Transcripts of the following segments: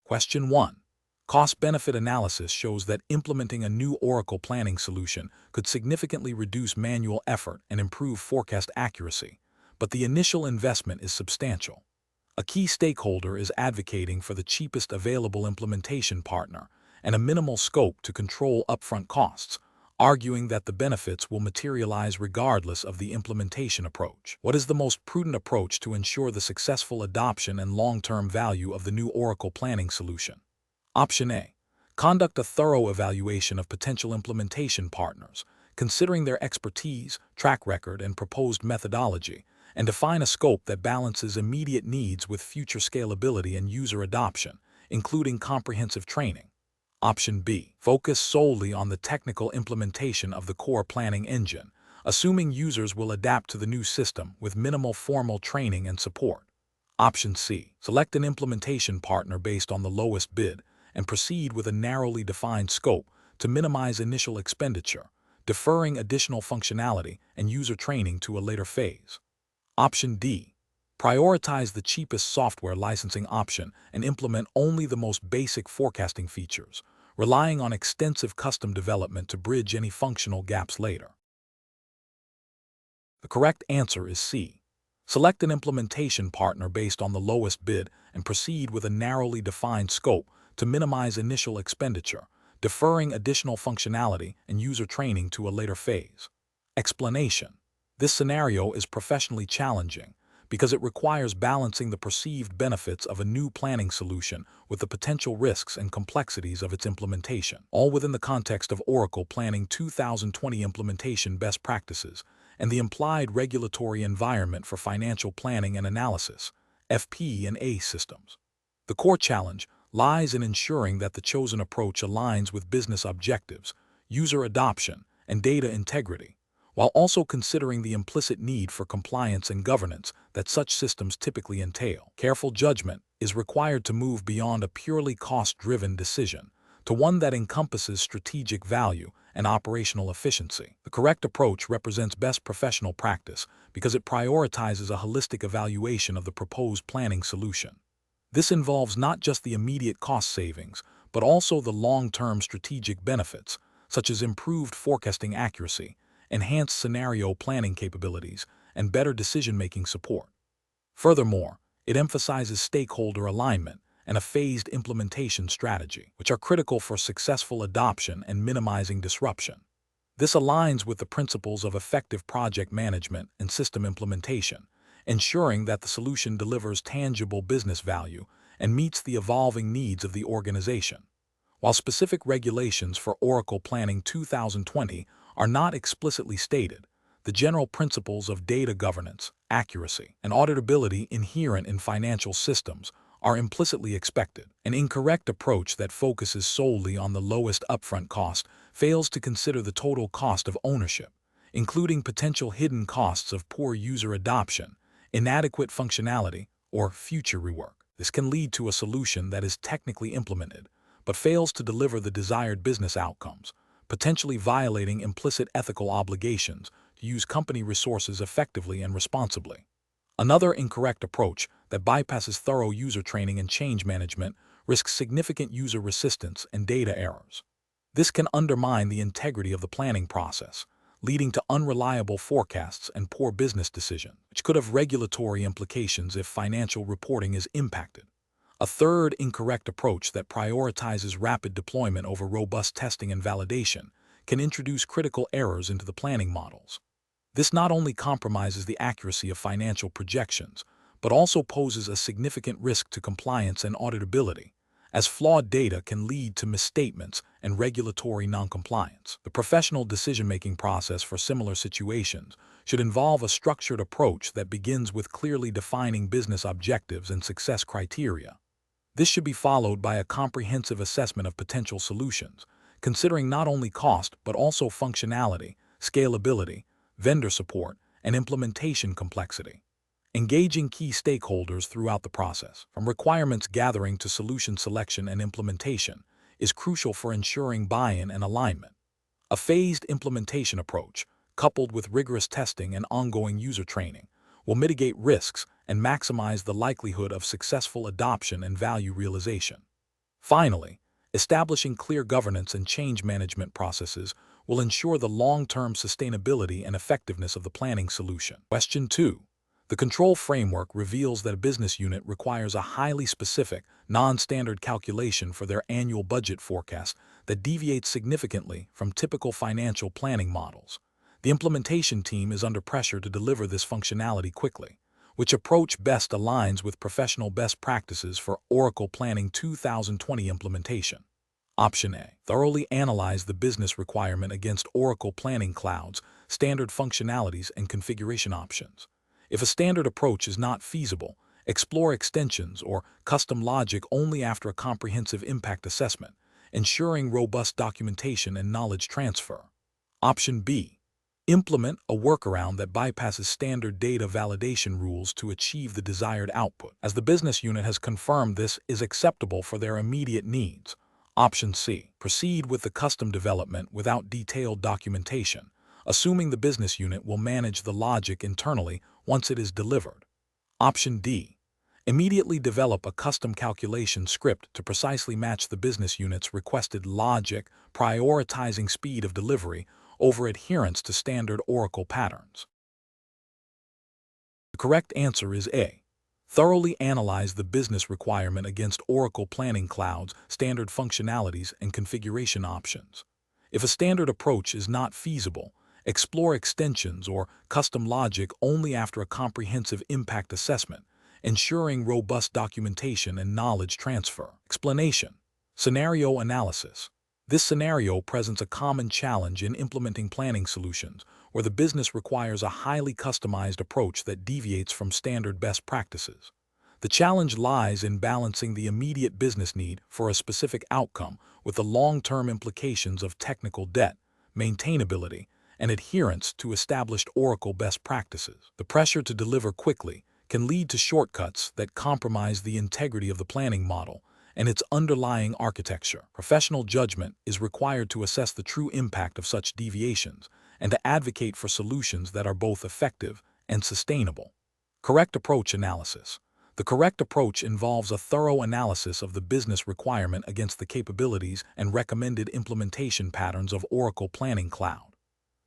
Question 1. Cost-benefit analysis shows that implementing a new Oracle planning solution could significantly reduce manual effort and improve forecast accuracy, but the initial investment is substantial. A key stakeholder is advocating for the cheapest available implementation partner and a minimal scope to control upfront costs, arguing that the benefits will materialize regardless of the implementation approach. What is the most prudent approach to ensure the successful adoption and long-term value of the new Oracle planning solution? Option A. Conduct a thorough evaluation of potential implementation partners, considering their expertise, track record, and proposed methodology, and define a scope that balances immediate needs with future scalability and user adoption, including comprehensive training. Option B. Focus solely on the technical implementation of the core planning engine, assuming users will adapt to the new system with minimal formal training and support. Option C. Select an implementation partner based on the lowest bid and proceed with a narrowly defined scope to minimize initial expenditure, deferring additional functionality and user training to a later phase. Option D. Prioritize the cheapest software licensing option and implement only the most basic forecasting features, relying on extensive custom development to bridge any functional gaps later. The correct answer is C. Select an implementation partner based on the lowest bid and proceed with a narrowly defined scope to minimize initial expenditure, deferring additional functionality and user training to a later phase. Explanation. This scenario is professionally challenging because it requires balancing the perceived benefits of a new planning solution with the potential risks and complexities of its implementation, all within the context of Oracle Planning 2020 implementation best practices and the implied regulatory environment for financial planning and analysis, FP&A systems. The core challenge lies in ensuring that the chosen approach aligns with business objectives, user adoption, and data integrity, while also considering the implicit need for compliance and governance that such systems typically entail. Careful judgment is required to move beyond a purely cost-driven decision to one that encompasses strategic value and operational efficiency. The correct approach represents best professional practice because it prioritizes a holistic evaluation of the proposed planning solution. This involves not just the immediate cost savings, but also the long-term strategic benefits, such as improved forecasting accuracy, enhanced scenario planning capabilities, and better decision-making support. Furthermore, it emphasizes stakeholder alignment and a phased implementation strategy, which are critical for successful adoption and minimizing disruption. This aligns with the principles of effective project management and system implementation, ensuring that the solution delivers tangible business value and meets the evolving needs of the organization. While specific regulations for Oracle Planning 2020 are not explicitly stated, the general principles of data governance, accuracy, and auditability inherent in financial systems are implicitly expected. An incorrect approach that focuses solely on the lowest upfront cost fails to consider the total cost of ownership, including potential hidden costs of poor user adoption, inadequate functionality, or future rework. This can lead to a solution that is technically implemented, but fails to deliver the desired business outcomes, potentially violating implicit ethical obligations to use company resources effectively and responsibly. Another incorrect approach that bypasses thorough user training and change management risks significant user resistance and data errors. This can undermine the integrity of the planning process, leading to unreliable forecasts and poor business decisions, which could have regulatory implications if financial reporting is impacted. A third incorrect approach that prioritizes rapid deployment over robust testing and validation can introduce critical errors into the planning models. This not only compromises the accuracy of financial projections, but also poses a significant risk to compliance and auditability, as flawed data can lead to misstatements and regulatory noncompliance. The professional decision-making process for similar situations should involve a structured approach that begins with clearly defining business objectives and success criteria. This should be followed by a comprehensive assessment of potential solutions, considering not only cost but also functionality, scalability, vendor support, and implementation complexity. Engaging key stakeholders throughout the process, from requirements gathering to solution selection and implementation, is crucial for ensuring buy-in and alignment. A phased implementation approach, coupled with rigorous testing and ongoing user training, will mitigate risks and maximize the likelihood of successful adoption and value realization. Finally, establishing clear governance and change management processes will ensure the long-term sustainability and effectiveness of the planning solution. Question 2. The control framework reveals that a business unit requires a highly specific, non-standard calculation for their annual budget forecast that deviates significantly from typical financial planning models. The implementation team is under pressure to deliver this functionality quickly. Which approach best aligns with professional best practices for Oracle Planning 2020 implementation? Option A. Thoroughly analyze the business requirement against Oracle Planning Cloud's standard functionalities and configuration options. If a standard approach is not feasible, explore extensions or custom logic only after a comprehensive impact assessment, ensuring robust documentation and knowledge transfer. Option B. Implement a workaround that bypasses standard data validation rules to achieve the desired output, as the business unit has confirmed this is acceptable for their immediate needs. Option C. Proceed with the custom development without detailed documentation, assuming the business unit will manage the logic internally once it is delivered. Option D. Immediately develop a custom calculation script to precisely match the business unit's requested logic, prioritizing speed of delivery over adherence to standard Oracle patterns. The correct answer is A. Thoroughly analyze the business requirement against Oracle Planning Cloud's standard functionalities and configuration options. If a standard approach is not feasible, explore extensions or custom logic only after a comprehensive impact assessment, ensuring robust documentation and knowledge transfer. Explanation. Scenario analysis. This scenario presents a common challenge in implementing planning solutions, where the business requires a highly customized approach that deviates from standard best practices. The challenge lies in balancing the immediate business need for a specific outcome with the long-term implications of technical debt, maintainability, and adherence to established Oracle best practices. The pressure to deliver quickly can lead to shortcuts that compromise the integrity of the planning model and its underlying architecture. Professional judgment is required to assess the true impact of such deviations and to advocate for solutions that are both effective and sustainable. Correct approach analysis. The correct approach involves a thorough analysis of the business requirement against the capabilities and recommended implementation patterns of Oracle Planning Cloud.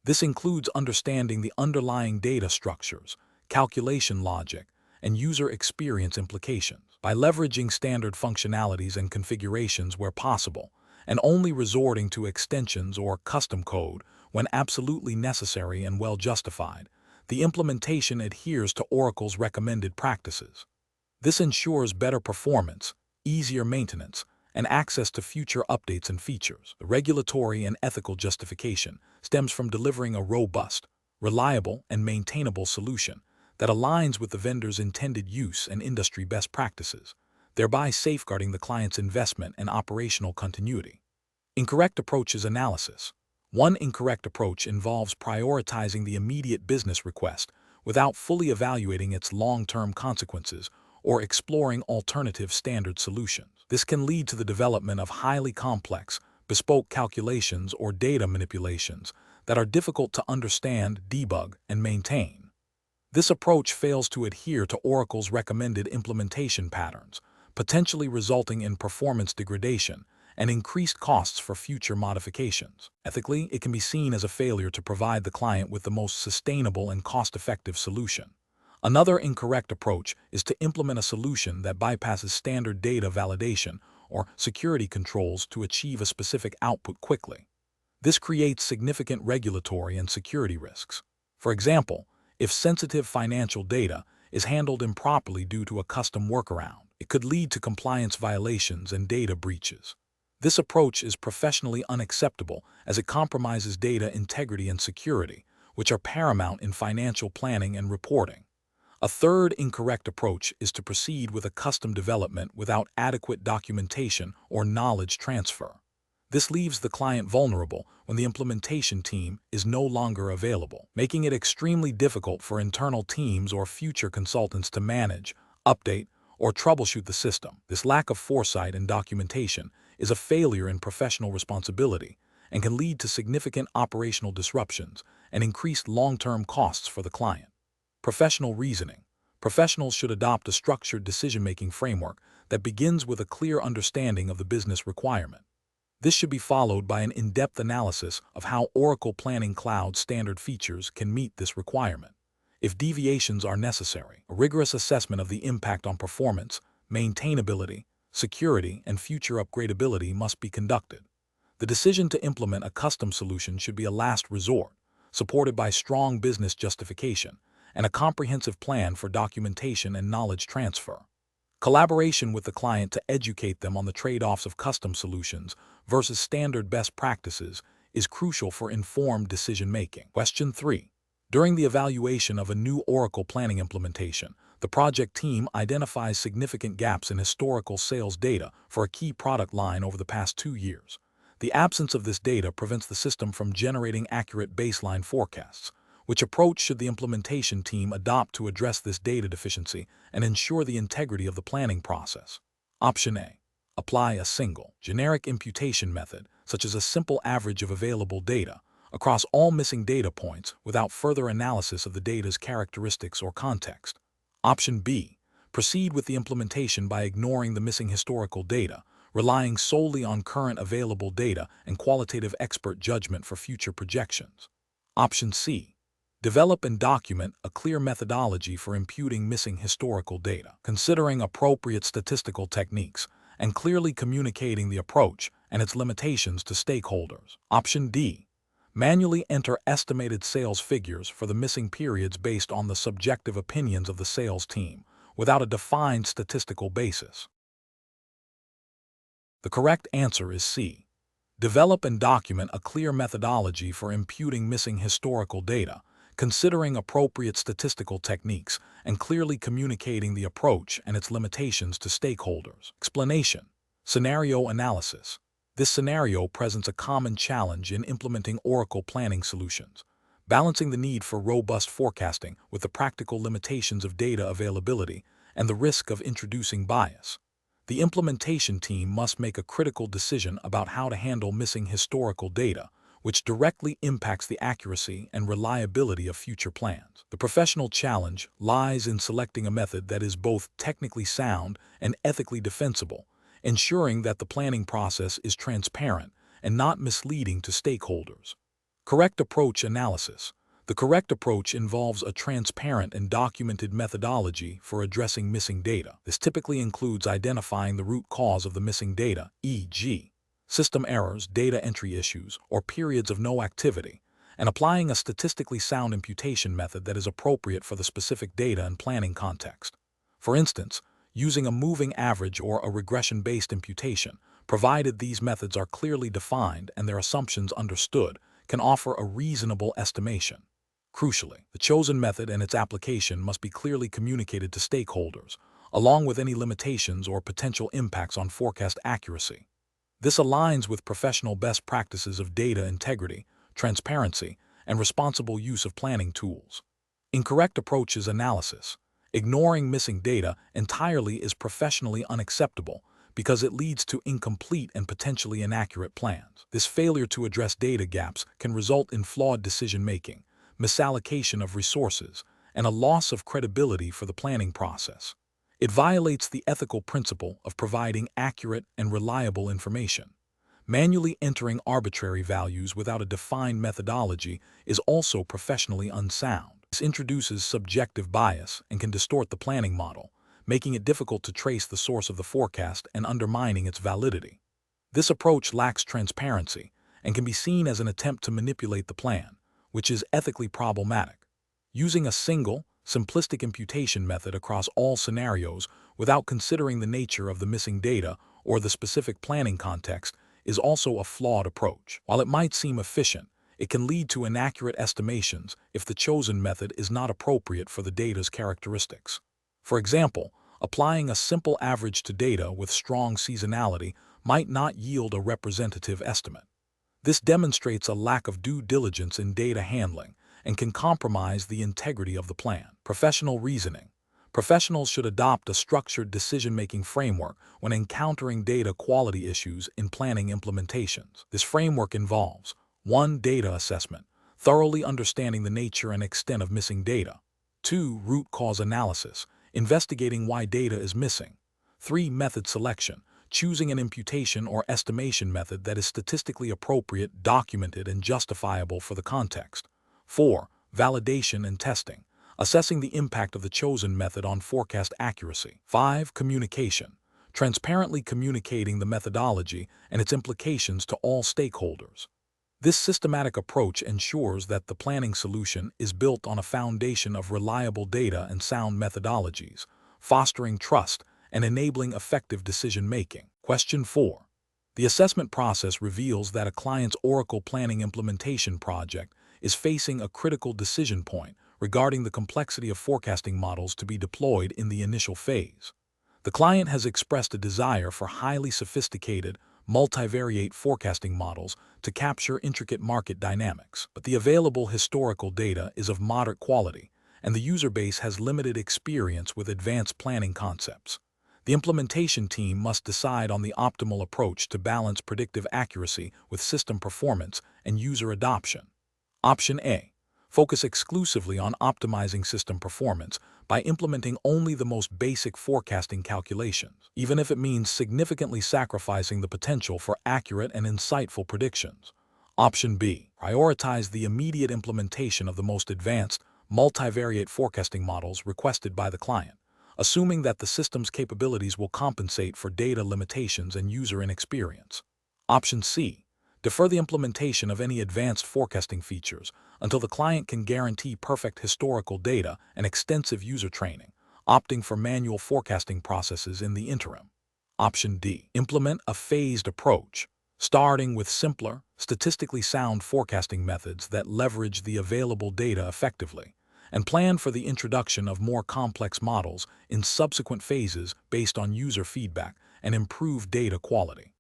This includes understanding the underlying data structures, calculation logic, and user experience implications. By leveraging standard functionalities and configurations where possible, and only resorting to extensions or custom code when absolutely necessary and well justified, the implementation adheres to Oracle's recommended practices. This ensures better performance, easier maintenance, and access to future updates and features. The regulatory and ethical justification stems from delivering a robust, reliable, and maintainable solution that aligns with the vendor's intended use and industry best practices, thereby safeguarding the client's investment and operational continuity. Incorrect approaches analysis. One incorrect approach involves prioritizing the immediate business request without fully evaluating its long-term consequences or exploring alternative standard solutions. This can lead to the development of highly complex, bespoke calculations or data manipulations that are difficult to understand, debug, and maintain. This approach fails to adhere to Oracle's recommended implementation patterns, potentially resulting in performance degradation and increased costs for future modifications. Ethically, it can be seen as a failure to provide the client with the most sustainable and cost-effective solution. Another incorrect approach is to implement a solution that bypasses standard data validation or security controls to achieve a specific output quickly. This creates significant regulatory and security risks. For example, if sensitive financial data is handled improperly due to a custom workaround, it could lead to compliance violations and data breaches. This approach is professionally unacceptable as it compromises data integrity and security, which are paramount in financial planning and reporting. A third incorrect approach is to proceed with a custom development without adequate documentation or knowledge transfer. This leaves the client vulnerable when the implementation team is no longer available, making it extremely difficult for internal teams or future consultants to manage, update, or troubleshoot the system. This lack of foresight and documentation is a failure in professional responsibility and can lead to significant operational disruptions and increased long-term costs for the client. Professional reasoning. Professionals should adopt a structured decision-making framework that begins with a clear understanding of the business requirement. This should be followed by an in-depth analysis of how Oracle Planning Cloud standard features can meet this requirement. If deviations are necessary, a rigorous assessment of the impact on performance, maintainability, security, and future upgradability must be conducted. The decision to implement a custom solution should be a last resort, supported by strong business justification and a comprehensive plan for documentation and knowledge transfer. Collaboration with the client to educate them on the trade-offs of custom solutions versus standard best practices is crucial for informed decision-making. Question 3. During the evaluation of a new Oracle planning implementation, the project team identifies significant gaps in historical sales data for a key product line over the past 2 years. The absence of this data prevents the system from generating accurate baseline forecasts. Which approach should the implementation team adopt to address this data deficiency and ensure the integrity of the planning process? Option A. Apply a single, generic imputation method, such as a simple average of available data, across all missing data points without further analysis of the data's characteristics or context. Option B. Proceed with the implementation by ignoring the missing historical data, relying solely on current available data and qualitative expert judgment for future projections. Option C. Develop and document a clear methodology for imputing missing historical data, considering appropriate statistical techniques and clearly communicating the approach and its limitations to stakeholders. Option D. Manually enter estimated sales figures for the missing periods based on the subjective opinions of the sales team, without a defined statistical basis. The correct answer is C. Develop and document a clear methodology for imputing missing historical data, considering appropriate statistical techniques and clearly communicating the approach and its limitations to stakeholders. Explanation. Scenario analysis. This scenario presents a common challenge in implementing Oracle planning solutions, balancing the need for robust forecasting with the practical limitations of data availability and the risk of introducing bias. The implementation team must make a critical decision about how to handle missing historical data, which directly impacts the accuracy and reliability of future plans. The professional challenge lies in selecting a method that is both technically sound and ethically defensible, ensuring that the planning process is transparent and not misleading to stakeholders. Correct approach analysis. The correct approach involves a transparent and documented methodology for addressing missing data. This typically includes identifying the root cause of the missing data, e.g., system errors, data entry issues, or periods of no activity, and applying a statistically sound imputation method that is appropriate for the specific data and planning context. For instance, using a moving average or a regression-based imputation, provided these methods are clearly defined and their assumptions understood, can offer a reasonable estimation. Crucially, the chosen method and its application must be clearly communicated to stakeholders, along with any limitations or potential impacts on forecast accuracy. This aligns with professional best practices of data integrity, transparency, and responsible use of planning tools. Incorrect approaches analysis. Ignoring missing data entirely is professionally unacceptable because it leads to incomplete and potentially inaccurate plans. This failure to address data gaps can result in flawed decision-making, misallocation of resources, and a loss of credibility for the planning process. It violates the ethical principle of providing accurate and reliable information. Manually entering arbitrary values without a defined methodology is also professionally unsound. This introduces subjective bias and can distort the planning model, making it difficult to trace the source of the forecast and undermining its validity. This approach lacks transparency and can be seen as an attempt to manipulate the plan, which is ethically problematic. Using a single, simplistic imputation method across all scenarios without considering the nature of the missing data or the specific planning context is also a flawed approach. While it might seem efficient, it can lead to inaccurate estimations if the chosen method is not appropriate for the data's characteristics. For example, applying a simple average to data with strong seasonality might not yield a representative estimate. This demonstrates a lack of due diligence in data handling and can compromise the integrity of the plan. Professional reasoning. Professionals should adopt a structured decision-making framework when encountering data quality issues in planning implementations. This framework involves 1. Data assessment, thoroughly understanding the nature and extent of missing data. 2. Root cause analysis, investigating why data is missing. 3. Method selection, choosing an imputation or estimation method that is statistically appropriate, documented, and justifiable for the context. 4. Validation and testing, assessing the impact of the chosen method on forecast accuracy. 5. Communication, transparently communicating the methodology and its implications to all stakeholders. This systematic approach ensures that the planning solution is built on a foundation of reliable data and sound methodologies, fostering trust and enabling effective decision-making. Question 4. The assessment process reveals that a client's Oracle Planning implementation project is facing a critical decision point regarding the complexity of forecasting models to be deployed in the initial phase. The client has expressed a desire for highly sophisticated, multivariate forecasting models to capture intricate market dynamics, but the available historical data is of moderate quality, and the user base has limited experience with advanced planning concepts. The implementation team must decide on the optimal approach to balance predictive accuracy with system performance and user adoption. Option A. Focus exclusively on optimizing system performance by implementing only the most basic forecasting calculations, even if it means significantly sacrificing the potential for accurate and insightful predictions. Option B. Prioritize the immediate implementation of the most advanced, multivariate forecasting models requested by the client, assuming that the system's capabilities will compensate for data limitations and user inexperience. Option C. Defer the implementation of any advanced forecasting features until the client can guarantee perfect historical data and extensive user training, opting for manual forecasting processes in the interim. Option D. Implement a phased approach, starting with simpler, statistically sound forecasting methods that leverage the available data effectively, and plan for the introduction of more complex models in subsequent phases based on user feedback and improved data quality.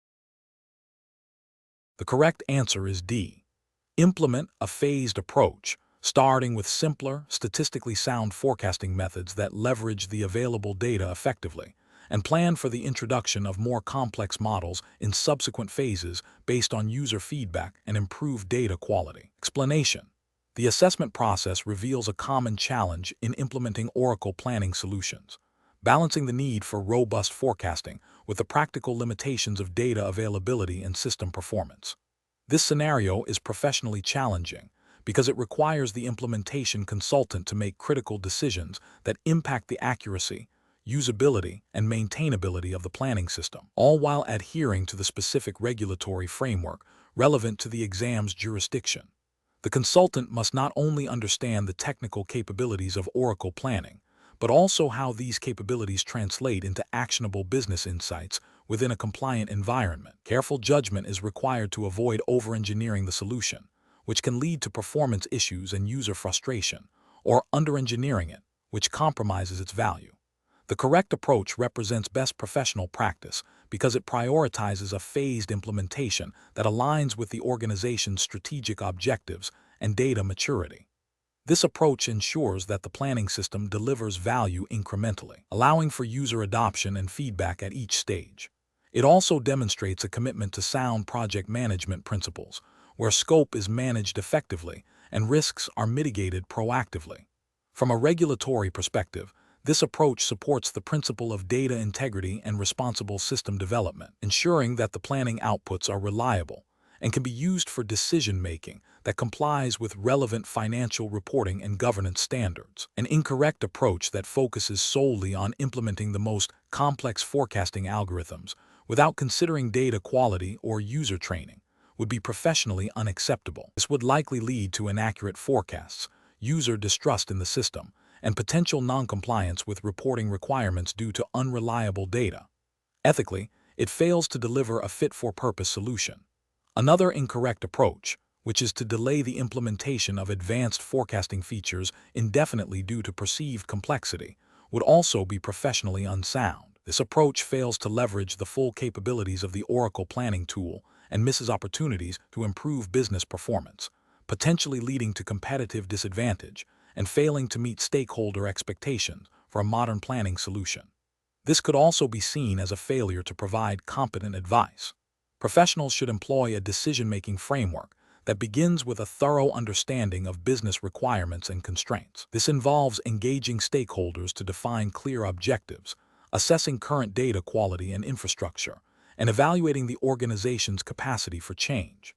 The correct answer is D. Implement a phased approach, starting with simpler, statistically sound forecasting methods that leverage the available data effectively, and plan for the introduction of more complex models in subsequent phases based on user feedback and improved data quality. Explanation. The assessment process reveals a common challenge in implementing Oracle planning solutions, balancing the need for robust forecasting with the practical limitations of data availability and system performance. This scenario is professionally challenging because it requires the implementation consultant to make critical decisions that impact the accuracy, usability, and maintainability of the planning system, all while adhering to the specific regulatory framework relevant to the exam's jurisdiction. The consultant must not only understand the technical capabilities of Oracle planning, but also how these capabilities translate into actionable business insights within a compliant environment. Careful judgment is required to avoid over-engineering the solution, which can lead to performance issues and user frustration, or under-engineering it, which compromises its value. The correct approach represents best professional practice because it prioritizes a phased implementation that aligns with the organization's strategic objectives and data maturity. This approach ensures that the planning system delivers value incrementally, allowing for user adoption and feedback at each stage. It also demonstrates a commitment to sound project management principles, where scope is managed effectively and risks are mitigated proactively. From a regulatory perspective, this approach supports the principle of data integrity and responsible system development, ensuring that the planning outputs are reliable and can be used for decision-making that complies with relevant financial reporting and governance standards. An incorrect approach that focuses solely on implementing the most complex forecasting algorithms without considering data quality or user training would be professionally unacceptable. This would likely lead to inaccurate forecasts, user distrust in the system, and potential non-compliance with reporting requirements due to unreliable data. Ethically, it fails to deliver a fit-for-purpose solution. Another incorrect approach, which is to delay the implementation of advanced forecasting features indefinitely due to perceived complexity, would also be professionally unsound. This approach fails to leverage the full capabilities of the Oracle planning tool and misses opportunities to improve business performance, potentially leading to competitive disadvantage and failing to meet stakeholder expectations for a modern planning solution. This could also be seen as a failure to provide competent advice. Professionals should employ a decision-making framework that begins with a thorough understanding of business requirements and constraints. This involves engaging stakeholders to define clear objectives, assessing current data quality and infrastructure, and evaluating the organization's capacity for change.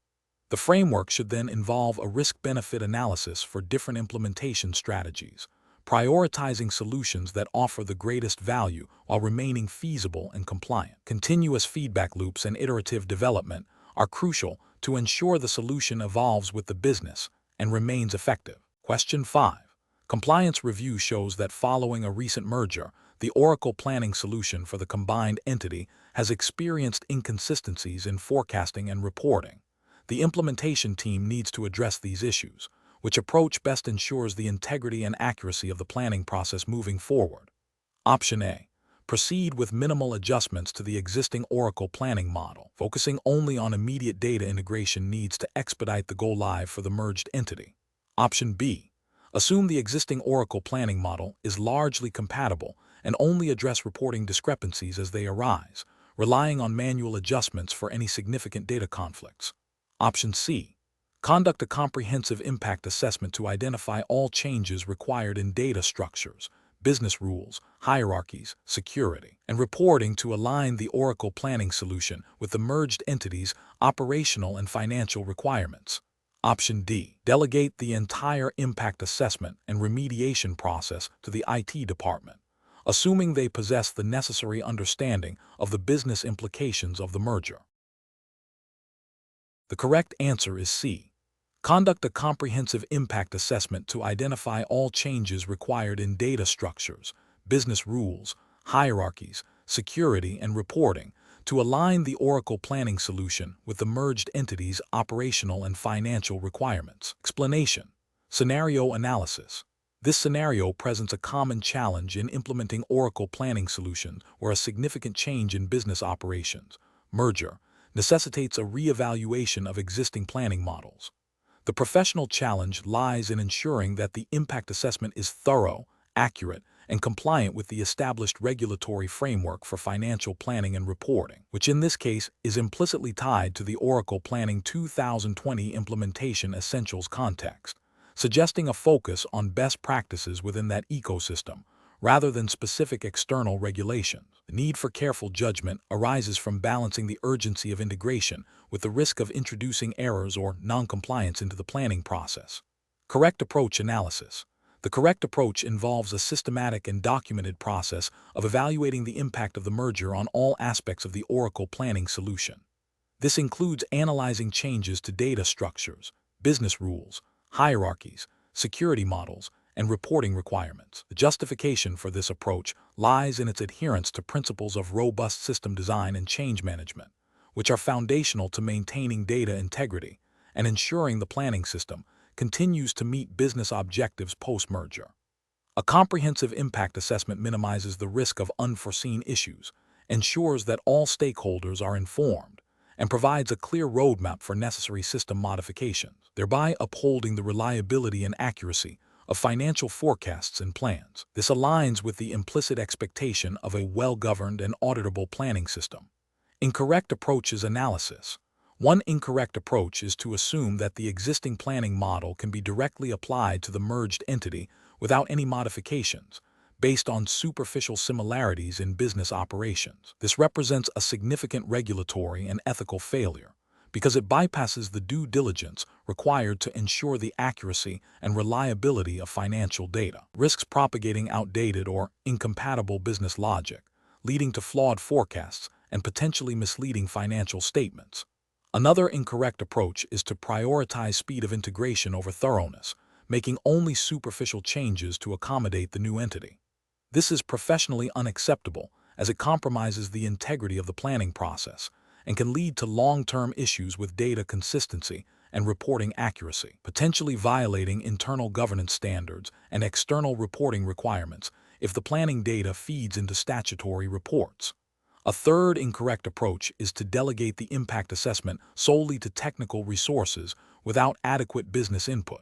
The framework should then involve a risk-benefit analysis for different implementation strategies, prioritizing solutions that offer the greatest value while remaining feasible and compliant. Continuous feedback loops and iterative development are crucial to ensure the solution evolves with the business and remains effective. Question 5. Compliance review shows that following a recent merger, the Oracle planning solution for the combined entity has experienced inconsistencies in forecasting and reporting. The implementation team needs to address these issues. Which approach best ensures the integrity and accuracy of the planning process moving forward? Option A. Proceed with minimal adjustments to the existing Oracle planning model. Focusing only on immediate data integration needs to expedite the go-live for the merged entity. Option B. Assume the existing Oracle planning model is largely compatible and only address reporting discrepancies as they arise, relying on manual adjustments for any significant data conflicts. Option C. Conduct a comprehensive impact assessment to identify all changes required in data structures, business rules, hierarchies, security, and reporting to align the Oracle planning solution with the merged entity's operational and financial requirements. Option D. Delegate the entire impact assessment and remediation process to the IT department, assuming they possess the necessary understanding of the business implications of the merger. The correct answer is C. Conduct a comprehensive impact assessment to identify all changes required in data structures, business rules, hierarchies, security, and reporting to align the Oracle planning solution with the merged entity's operational and financial requirements. Explanation. Scenario analysis. This scenario presents a common challenge in implementing Oracle planning solutions where a significant change in business operations, merger, necessitates a re-evaluation of existing planning models. The professional challenge lies in ensuring that the impact assessment is thorough, accurate, and compliant with the established regulatory framework for financial planning and reporting, which in this case is implicitly tied to the Oracle Planning 2020 Implementation Essentials context, suggesting a focus on best practices within that ecosystem, rather than specific external regulations. The need for careful judgment arises from balancing the urgency of integration with the risk of introducing errors or non-compliance into the planning process. Correct approach analysis. The correct approach involves a systematic and documented process of evaluating the impact of the merger on all aspects of the Oracle planning solution. This includes analyzing changes to data structures, business rules, hierarchies, security models, and reporting requirements. The justification for this approach lies in its adherence to principles of robust system design and change management, which are foundational to maintaining data integrity and ensuring the planning system continues to meet business objectives post-merger. A comprehensive impact assessment minimizes the risk of unforeseen issues, ensures that all stakeholders are informed, and provides a clear roadmap for necessary system modifications, thereby upholding the reliability and accuracy of financial forecasts and plans. This aligns with the implicit expectation of a well-governed and auditable planning system. Incorrect approaches analysis. One incorrect approach is to assume that the existing planning model can be directly applied to the merged entity without any modifications, based on superficial similarities in business operations. This represents a significant regulatory and ethical failure, because it bypasses the due diligence required to ensure the accuracy and reliability of financial data. Risks propagating outdated or incompatible business logic, leading to flawed forecasts and potentially misleading financial statements. Another incorrect approach is to prioritize speed of integration over thoroughness, making only superficial changes to accommodate the new entity. This is professionally unacceptable as it compromises the integrity of the planning process and can lead to long-term issues with data consistency and reporting accuracy, potentially violating internal governance standards and external reporting requirements if the planning data feeds into statutory reports. A third incorrect approach is to delegate the impact assessment solely to technical resources without adequate business input.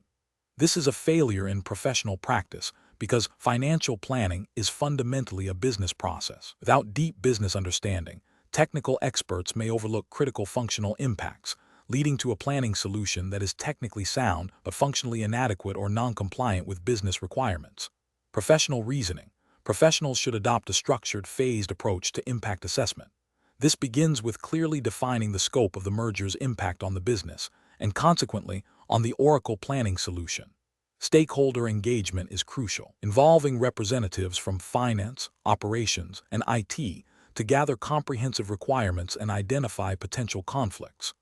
This is a failure in professional practice because financial planning is fundamentally a business process. Without deep business understanding, technical experts may overlook critical functional impacts, leading to a planning solution that is technically sound but functionally inadequate or non-compliant with business requirements. Professional reasoning. professionals should adopt a structured, phased approach to impact assessment. This begins with clearly defining the scope of the merger's impact on the business, and consequently, on the Oracle planning solution. Stakeholder engagement is crucial, involving representatives from finance, operations, and IT to gather comprehensive requirements and identify potential conflicts.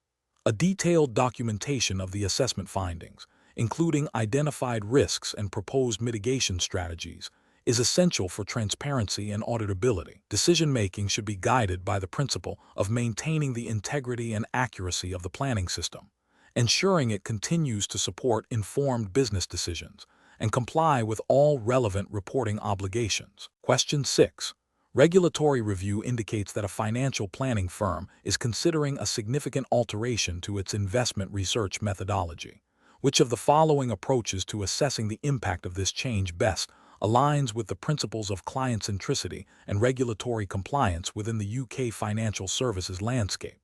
A detailed documentation of the assessment findings, including identified risks and proposed mitigation strategies, is essential for transparency and auditability. Decision-making should be guided by the principle of maintaining the integrity and accuracy of the planning system, ensuring it continues to support informed business decisions and comply with all relevant reporting obligations. Question 6. Regulatory review indicates that a financial planning firm is considering a significant alteration to its investment research methodology. Which of the following approaches to assessing the impact of this change best aligns with the principles of client centricity and regulatory compliance within the UK financial services landscape?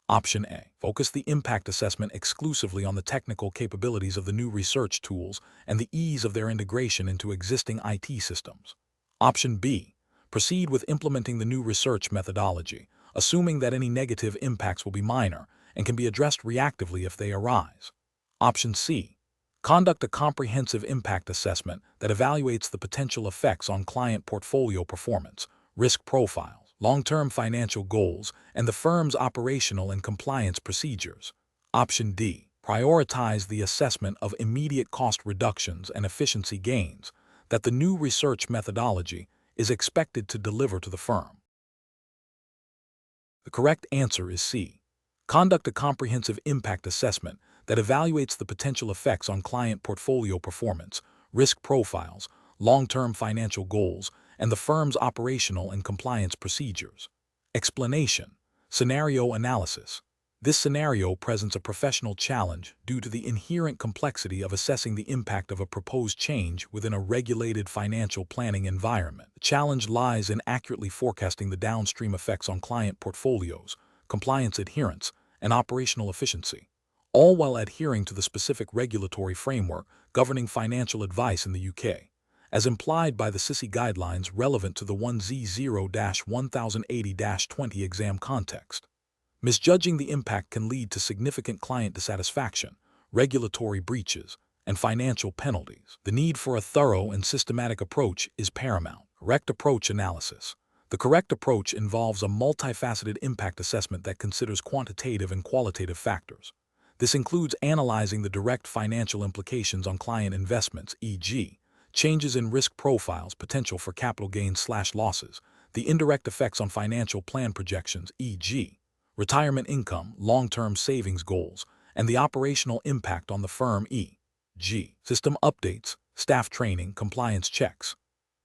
Option A. Focus the impact assessment exclusively on the technical capabilities of the new research tools and the ease of their integration into existing IT systems. Option B. Proceed with implementing the new research methodology, assuming that any negative impacts will be minor and can be addressed reactively if they arise. Option C. Conduct a comprehensive impact assessment that evaluates the potential effects on client portfolio performance, risk profiles, long-term financial goals, and the firm's operational and compliance procedures. Option D. Prioritize the assessment of immediate cost reductions and efficiency gains that the new research methodology is expected to deliver to the firm. The correct answer is C. Conduct a comprehensive impact assessment that evaluates the potential effects on client portfolio performance, risk profiles, long-term financial goals, and the firm's operational and compliance procedures. Explanation. Scenario analysis. This scenario presents a professional challenge due to the inherent complexity of assessing the impact of a proposed change within a regulated financial planning environment. The challenge lies in accurately forecasting the downstream effects on client portfolios, compliance adherence, and operational efficiency, all while adhering to the specific regulatory framework governing financial advice in the UK, as implied by the SISI guidelines relevant to the 1Z0-1080-20 exam context. Misjudging the impact can lead to significant client dissatisfaction, regulatory breaches, and financial penalties. The need for a thorough and systematic approach is paramount. Correct approach analysis. The correct approach involves a multifaceted impact assessment that considers quantitative and qualitative factors. This includes analyzing the direct financial implications on client investments, e.g., changes in risk profiles, potential for capital gains/losses, the indirect effects on financial plan projections, e.g., retirement income, long-term savings goals, and the operational impact on the firm, e.g., system updates, staff training, compliance checks.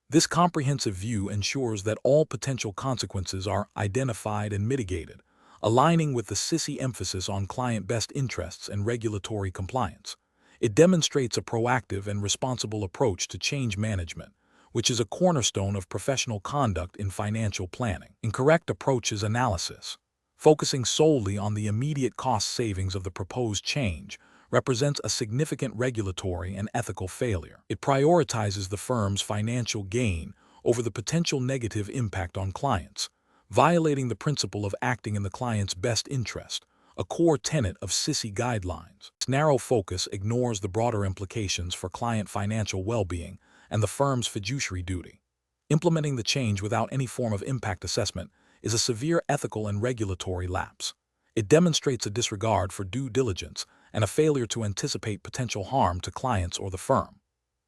This comprehensive view ensures that all potential consequences are identified and mitigated, aligning with the SISI emphasis on client best interests and regulatory compliance. It demonstrates a proactive and responsible approach to change management, which is a cornerstone of professional conduct in financial planning. Incorrect approach is analysis. Focusing solely on the immediate cost savings of the proposed change represents a significant regulatory and ethical failure. It prioritizes the firm's financial gain over the potential negative impact on clients, violating the principle of acting in the client's best interest, a core tenet of SISI guidelines. This narrow focus ignores the broader implications for client financial well-being and the firm's fiduciary duty. Implementing the change without any form of impact assessment is a severe ethical and regulatory lapse. It demonstrates a disregard for due diligence and a failure to anticipate potential harm to clients or the firm.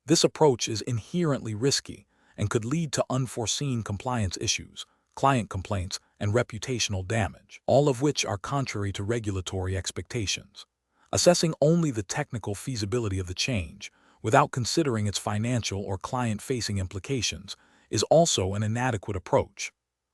This approach is inherently risky and could lead to unforeseen compliance issues, client complaints, and reputational damage, all of which are contrary to regulatory expectations. Assessing only the technical feasibility of the change, without considering its financial or client-facing implications, is also an inadequate approach.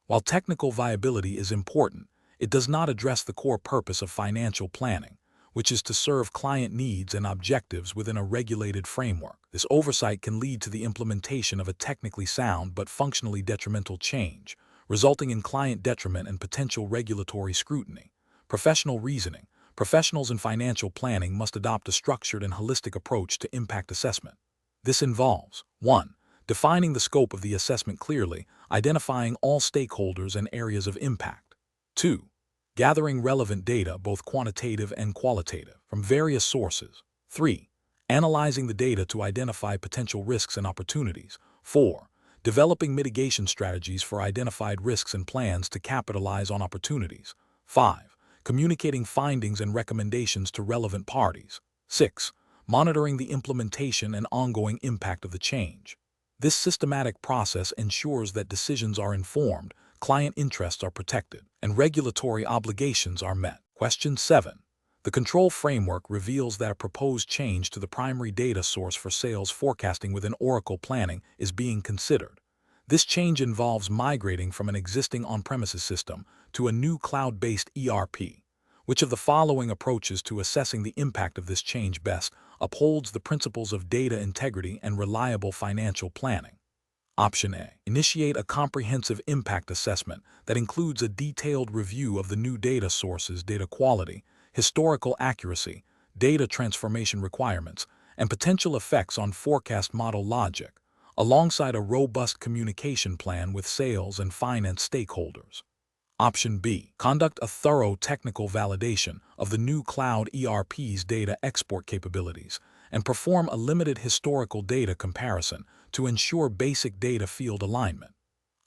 While technical viability is important, it does not address the core purpose of financial planning, which is to serve client needs and objectives within a regulated framework. This oversight can lead to the implementation of a technically sound but functionally detrimental change, resulting in client detriment and potential regulatory scrutiny. Professional reasoning. Professionals in financial planning must adopt a structured and holistic approach to impact assessment. This involves 1. defining the scope of the assessment clearly, identifying all stakeholders and areas of impact. 2. Gathering relevant data, both quantitative and qualitative, from various sources. 3. Analyzing the data to identify potential risks and opportunities. 4. Developing mitigation strategies for identified risks and plans to capitalize on opportunities. 5. Communicating findings and recommendations to relevant parties. 6. Monitoring the implementation and ongoing impact of the change. This systematic process ensures that decisions are informed, client interests are protected, and regulatory obligations are met. Question 7. The control framework reveals that a proposed change to the primary data source for sales forecasting within Oracle Planning is being considered. This change involves migrating from an existing on-premises system to a new cloud-based ERP. Which of the following approaches to assessing the impact of this change best upholds the principles of data integrity and reliable financial planning? Option A. Initiate a comprehensive impact assessment that includes a detailed review of the new data sources, data quality, historical accuracy, data transformation requirements, and potential effects on forecast model logic, alongside a robust communication plan with sales and finance stakeholders. Option B. Conduct a thorough technical validation of the new cloud ERP's data export capabilities and perform a limited historical data comparison to ensure basic data field alignment.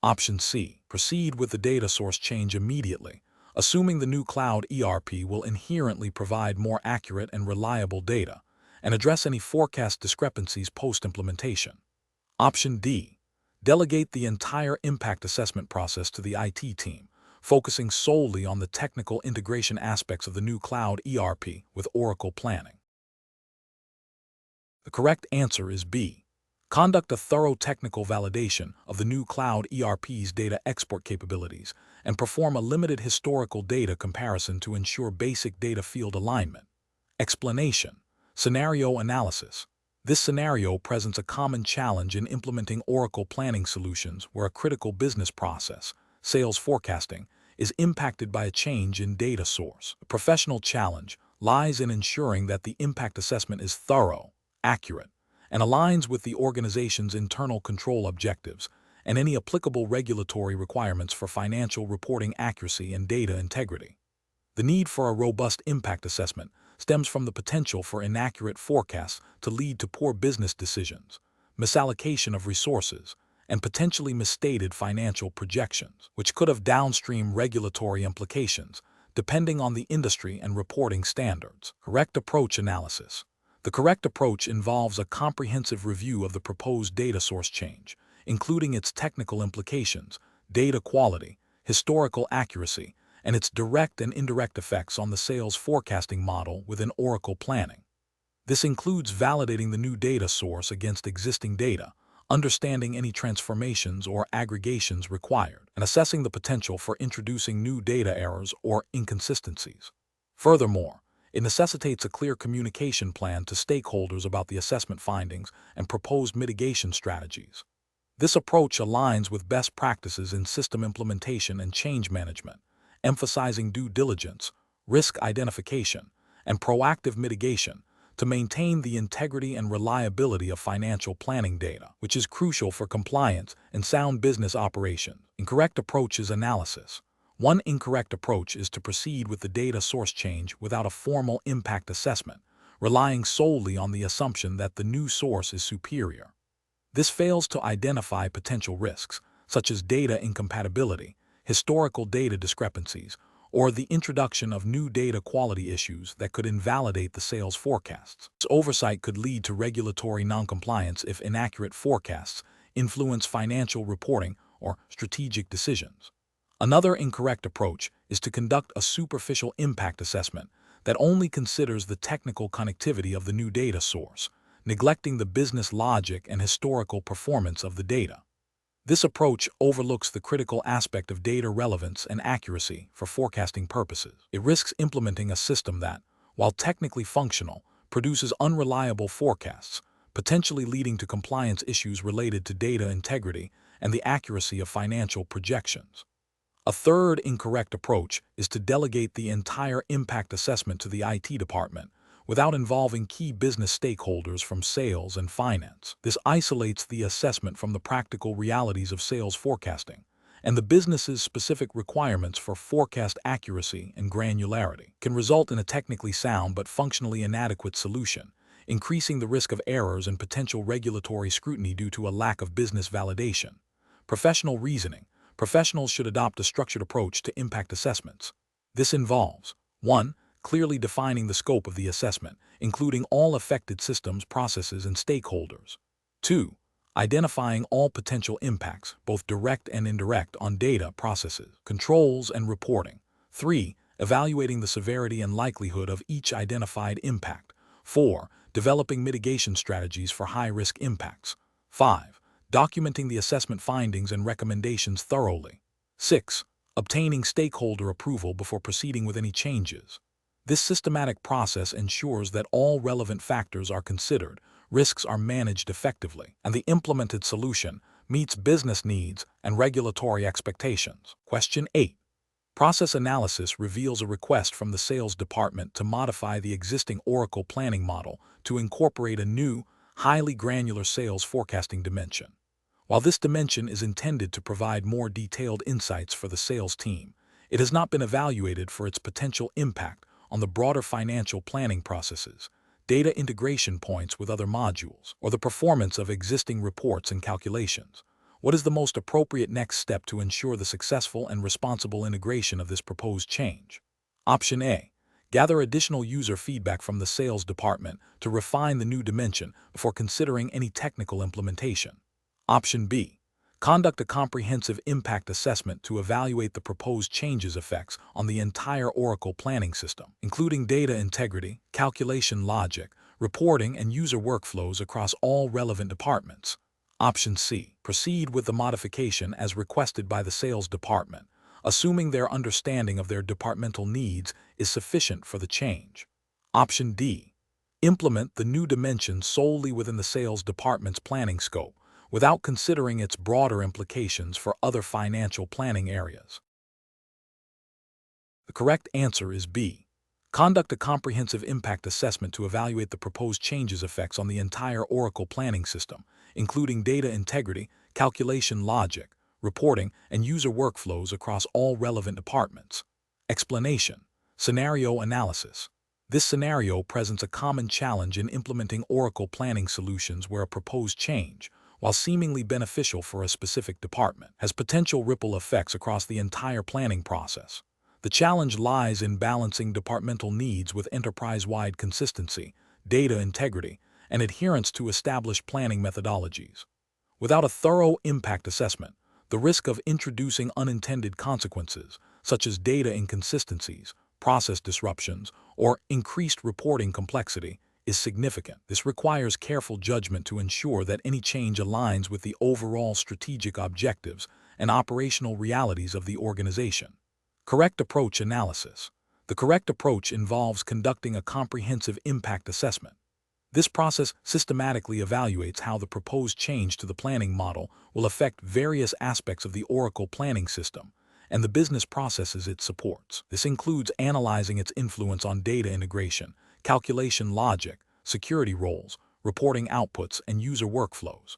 Option C. Proceed with the data source change immediately, assuming the new cloud ERP will inherently provide more accurate and reliable data and address any forecast discrepancies post-implementation. Option D. Delegate the entire impact assessment process to the IT team, focusing solely on the technical integration aspects of the new cloud ERP with Oracle Planning. The correct answer is B. Conduct a thorough technical validation of the new cloud ERP's data export capabilities and perform a limited historical data comparison to ensure basic data field alignment. Explanation. Scenario analysis. This scenario presents a common challenge in implementing Oracle Planning solutions where a critical business process, sales forecasting, is impacted by a change in data source. The professional challenge lies in ensuring that the impact assessment is thorough, accurate, and aligns with the organization's internal control objectives and any applicable regulatory requirements for financial reporting accuracy and data integrity. The need for a robust impact assessment stems from the potential for inaccurate forecasts to lead to poor business decisions, misallocation of resources, and potentially misstated financial projections, which could have downstream regulatory implications, depending on the industry and reporting standards. Correct approach analysis. The correct approach involves a comprehensive review of the proposed data source change, including its technical implications, data quality, historical accuracy, and its direct and indirect effects on the sales forecasting model within Oracle Planning. This includes validating the new data source against existing data, understanding any transformations or aggregations required, and assessing the potential for introducing new data errors or inconsistencies. Furthermore, it necessitates a clear communication plan to stakeholders about the assessment findings and proposed mitigation strategies. This approach aligns with best practices in system implementation and change management, emphasizing due diligence, risk identification, and proactive mitigation to maintain the integrity and reliability of financial planning data, which is crucial for compliance and sound business operations. Incorrect approach is analysis. One incorrect approach is to proceed with the data source change without a formal impact assessment, relying solely on the assumption that the new source is superior. This fails to identify potential risks, such as data incompatibility, historical data discrepancies, or the introduction of new data quality issues that could invalidate the sales forecasts. This oversight could lead to regulatory noncompliance if inaccurate forecasts influence financial reporting or strategic decisions. Another incorrect approach is to conduct a superficial impact assessment that only considers the technical connectivity of the new data source, neglecting the business logic and historical performance of the data. This approach overlooks the critical aspect of data relevance and accuracy for forecasting purposes. It risks implementing a system that, while technically functional, produces unreliable forecasts, potentially leading to compliance issues related to data integrity and the accuracy of financial projections. A third incorrect approach is to delegate the entire impact assessment to the IT department, without involving key business stakeholders from sales and finance. This isolates the assessment from the practical realities of sales forecasting and the business's specific requirements for forecast accuracy and granularity, can result in a technically sound but functionally inadequate solution, increasing the risk of errors and potential regulatory scrutiny due to a lack of business validation. Professional reasoning. Professionals should adopt a structured approach to impact assessments. This involves 1. Clearly defining the scope of the assessment, including all affected systems, processes, and stakeholders. 2. Identifying all potential impacts, both direct and indirect, on data, processes, controls, and reporting. 3. Evaluating the severity and likelihood of each identified impact. 4. Developing mitigation strategies for high-risk impacts. 5. Documenting the assessment findings and recommendations thoroughly. 6. Obtaining stakeholder approval before proceeding with any changes. This systematic process ensures that all relevant factors are considered, risks are managed effectively, and the implemented solution meets business needs and regulatory expectations. Question 8. Process analysis reveals a request from the sales department to modify the existing Oracle planning model to incorporate a new, highly granular sales forecasting dimension. While this dimension is intended to provide more detailed insights for the sales team, it has not been evaluated for its potential impact on the broader financial planning processes, data integration points with other modules, or the performance of existing reports and calculations. What is the most appropriate next step to ensure the successful and responsible integration of this proposed change? Option A. Gather additional user feedback from the sales department to refine the new dimension before considering any technical implementation. Option B. Conduct a comprehensive impact assessment to evaluate the proposed changes' effects on the entire Oracle planning system, including data integrity, calculation logic, reporting, and user workflows across all relevant departments. Option C. Proceed with the modification as requested by the sales department, assuming their understanding of their departmental needs is sufficient for the change. Option D. Implement the new dimension solely within the sales department's planning scope, without considering its broader implications for other financial planning areas. The correct answer is B. Conduct a comprehensive impact assessment to evaluate the proposed changes' effects on the entire Oracle planning system, including data integrity, calculation logic, reporting, and user workflows across all relevant departments. Explanation. Scenario analysis. This scenario presents a common challenge in implementing Oracle planning solutions where a proposed change, while seemingly beneficial for a specific department, has potential ripple effects across the entire planning process. The challenge lies in balancing departmental needs with enterprise-wide consistency, data integrity, and adherence to established planning methodologies. Without a thorough impact assessment, the risk of introducing unintended consequences, such as data inconsistencies, process disruptions, or increased reporting complexity, is significant. This requires careful judgment to ensure that any change aligns with the overall strategic objectives and operational realities of the organization. Correct approach analysis. The correct approach involves conducting a comprehensive impact assessment. This process systematically evaluates how the proposed change to the planning model will affect various aspects of the Oracle planning system and the business processes it supports. This includes analyzing its influence on data integration, calculation logic, security roles, reporting outputs, and user workflows.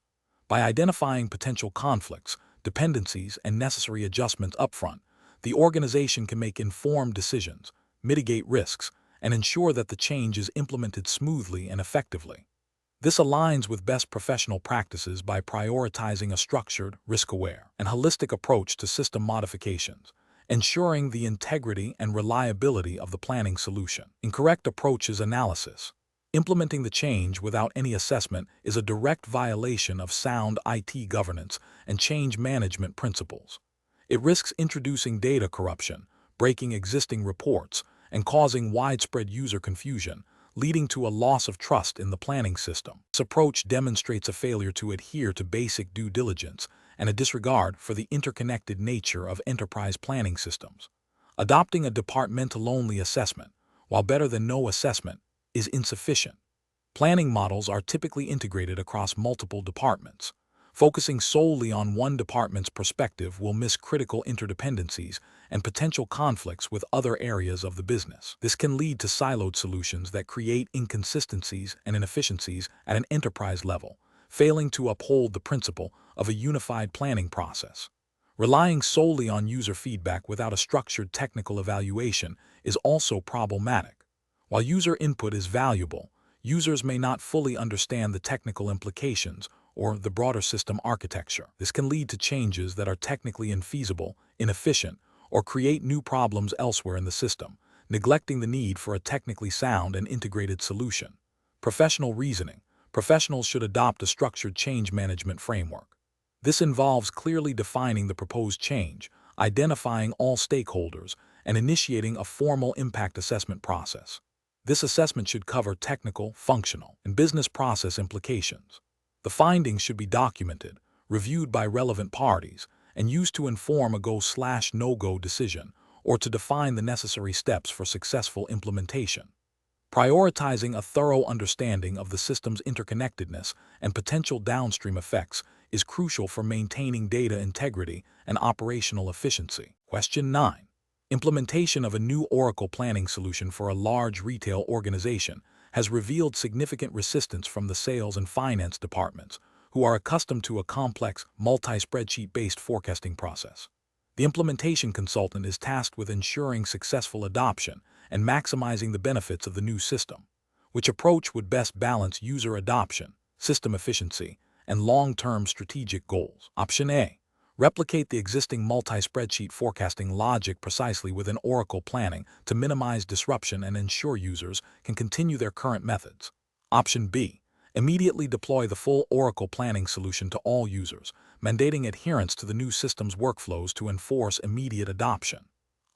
By identifying potential conflicts, dependencies, and necessary adjustments upfront, the organization can make informed decisions, mitigate risks, and ensure that the change is implemented smoothly and effectively. This aligns with best professional practices by prioritizing a structured, risk-aware, and holistic approach to system modifications, ensuring the integrity and reliability of the planning solution. Incorrect approaches analysis. Implementing the change without any assessment is a direct violation of sound IT governance and change management principles. It risks introducing data corruption, breaking existing reports, and causing widespread user confusion, leading to a loss of trust in the planning system. This approach demonstrates a failure to adhere to basic due diligence and a disregard for the interconnected nature of enterprise planning systems. Adopting a departmental-only assessment, while better than no assessment, is insufficient. Planning models are typically integrated across multiple departments, Focusing solely on one department's perspective will miss critical interdependencies and potential conflicts with other areas of the business. This can lead to siloed solutions that create inconsistencies and inefficiencies at an enterprise level, failing to uphold the principle of a unified planning process. Relying solely on user feedback without a structured technical evaluation is also problematic. While user input is valuable, users may not fully understand the technical implications or the broader system architecture. This can lead to changes that are technically infeasible, inefficient, or create new problems elsewhere in the system, neglecting the need for a technically sound and integrated solution. Professional reasoning. Professionals should adopt a structured change management framework. This involves clearly defining the proposed change, identifying all stakeholders, and initiating a formal impact assessment process. This assessment should cover technical, functional, and business process implications. The findings should be documented, reviewed by relevant parties, and used to inform a go/no-go decision or to define the necessary steps for successful implementation. Prioritizing a thorough understanding of the system's interconnectedness and potential downstream effects is crucial for maintaining data integrity and operational efficiency. Question 9. Implementation of a new Oracle planning solution for a large retail organization has revealed significant resistance from the sales and finance departments, who are accustomed to a complex, multi-spreadsheet-based forecasting process. The implementation consultant is tasked with ensuring successful adoption and maximizing the benefits of the new system. Which approach would best balance user adoption, system efficiency, and long-term strategic goals? Option A. Replicate the existing multi-spreadsheet forecasting logic precisely within Oracle planning to minimize disruption and ensure users can continue their current methods. Option B. Immediately deploy the full Oracle planning solution to all users, mandating adherence to the new system's workflows to enforce immediate adoption.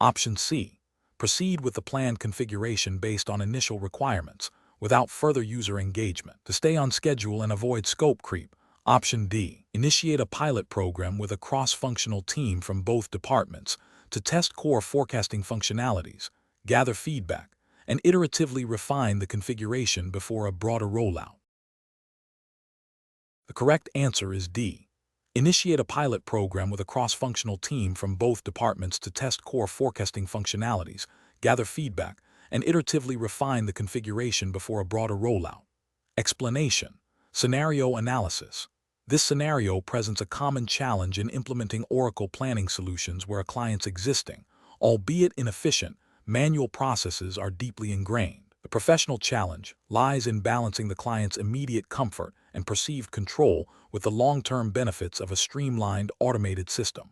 Option C. Proceed with the planned configuration based on initial requirements, without further user engagement. To stay on schedule and avoid scope creep, Option D. Initiate a pilot program with a cross-functional team from both departments to test core forecasting functionalities, gather feedback, and iteratively refine the configuration before a broader rollout. The correct answer is D. Initiate a pilot program with a cross-functional team from both departments to test core forecasting functionalities, gather feedback, and iteratively refine the configuration before a broader rollout. Explanation. Scenario analysis. This scenario presents a common challenge in implementing Oracle planning solutions where a client's existing, albeit inefficient, manual processes are deeply ingrained. The professional challenge lies in balancing the client's immediate comfort and perceived control with the long-term benefits of a streamlined, automated system.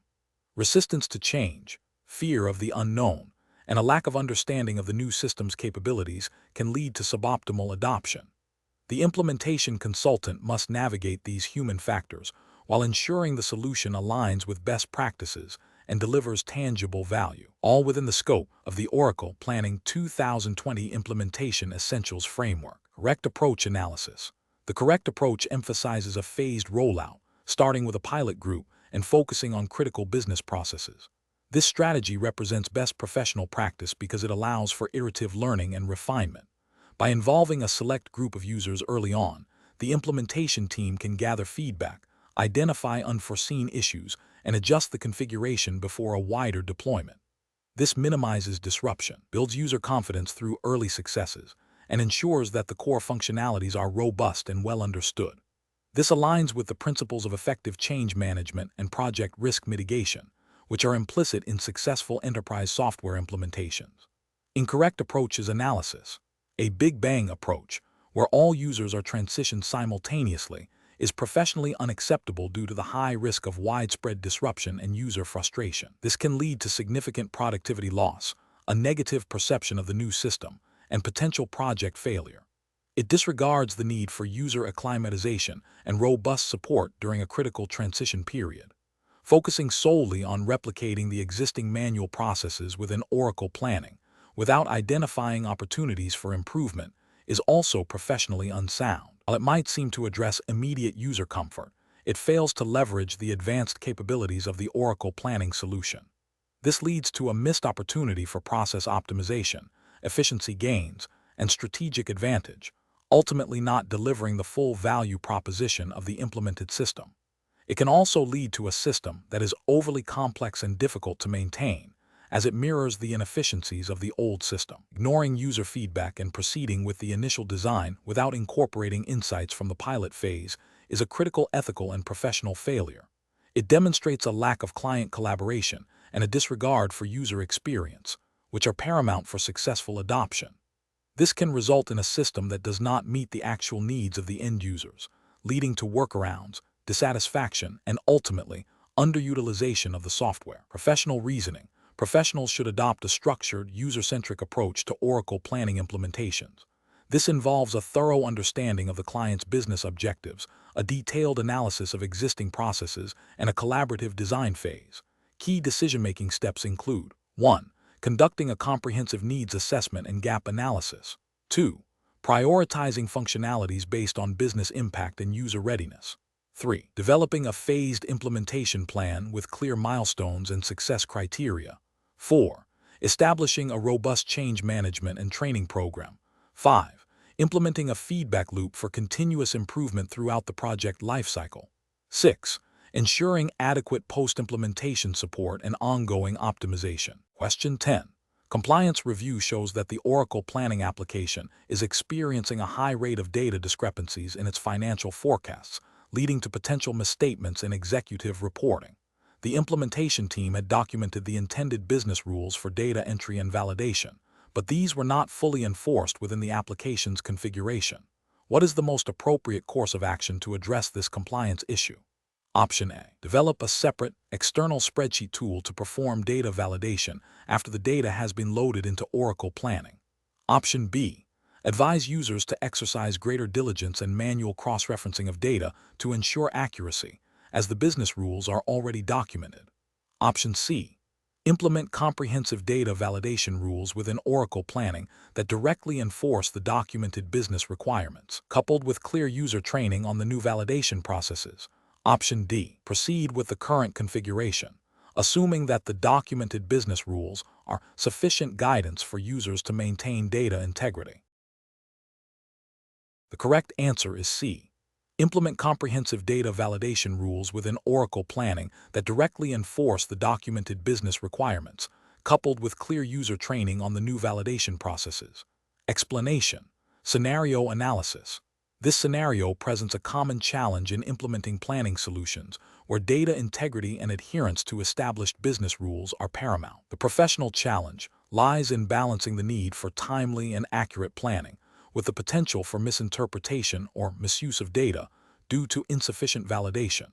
Resistance to change, fear of the unknown, and a lack of understanding of the new system's capabilities can lead to suboptimal adoption. The implementation consultant must navigate these human factors while ensuring the solution aligns with best practices and delivers tangible value, all within the scope of the Oracle Planning 2020 Implementation Essentials Framework. Correct approach analysis. The correct approach emphasizes a phased rollout, starting with a pilot group and focusing on critical business processes. This strategy represents best professional practice because it allows for iterative learning and refinement. By involving a select group of users early on, the implementation team can gather feedback, identify unforeseen issues, and adjust the configuration before a wider deployment. This minimizes disruption, builds user confidence through early successes, and ensures that the core functionalities are robust and well understood. This aligns with the principles of effective change management and project risk mitigation, which are implicit in successful enterprise software implementations. Incorrect approach is analysis. A Big Bang approach, where all users are transitioned simultaneously, is professionally unacceptable due to the high risk of widespread disruption and user frustration. This can lead to significant productivity loss, a negative perception of the new system, and potential project failure. It disregards the need for user acclimatization and robust support during a critical transition period. Focusing solely on replicating the existing manual processes within Oracle planning, without identifying opportunities for improvement, is also professionally unsound. While it might seem to address immediate user comfort, it fails to leverage the advanced capabilities of the Oracle planning solution. This leads to a missed opportunity for process optimization, efficiency gains, and strategic advantage, ultimately not delivering the full value proposition of the implemented system. It can also lead to a system that is overly complex and difficult to maintain, as it mirrors the inefficiencies of the old system. Ignoring user feedback and proceeding with the initial design without incorporating insights from the pilot phase is a critical ethical and professional failure. It demonstrates a lack of client collaboration and a disregard for user experience, which are paramount for successful adoption. This can result in a system that does not meet the actual needs of the end users, leading to workarounds, dissatisfaction, and ultimately, underutilization of the software. Professional reasoning. Professionals should adopt a structured, user-centric approach to Oracle planning implementations. This involves a thorough understanding of the client's business objectives, a detailed analysis of existing processes, and a collaborative design phase. Key decision-making steps include 1. Conducting a comprehensive needs assessment and gap analysis. 2. Prioritizing functionalities based on business impact and user readiness. 3. Developing a phased implementation plan with clear milestones and success criteria. 4. Establishing a robust change management and training program. 5. Implementing a feedback loop for continuous improvement throughout the project lifecycle. 6. Ensuring adequate post-implementation support and ongoing optimization. Question 10. Compliance review shows that the Oracle planning application is experiencing a high rate of data discrepancies in its financial forecasts, leading to potential misstatements in executive reporting. The implementation team had documented the intended business rules for data entry and validation, but these were not fully enforced within the application's configuration. What is the most appropriate course of action to address this compliance issue? Option A. Develop a separate, external spreadsheet tool to perform data validation after the data has been loaded into Oracle Planning. Option B. Advise users to exercise greater diligence and manual cross-referencing of data to ensure accuracy, as the business rules are already documented. Option C. Implement comprehensive data validation rules within Oracle Planning that directly enforce the documented business requirements, coupled with clear user training on the new validation processes. Option D. Proceed with the current configuration, assuming that the documented business rules are sufficient guidance for users to maintain data integrity. The correct answer is C. Implement comprehensive data validation rules within Oracle Planning that directly enforce the documented business requirements, coupled with clear user training on the new validation processes. Explanation. Scenario analysis. This scenario presents a common challenge in implementing planning solutions where data integrity and adherence to established business rules are paramount. The professional challenge lies in balancing the need for timely and accurate planning with the potential for misinterpretation or misuse of data due to insufficient validation.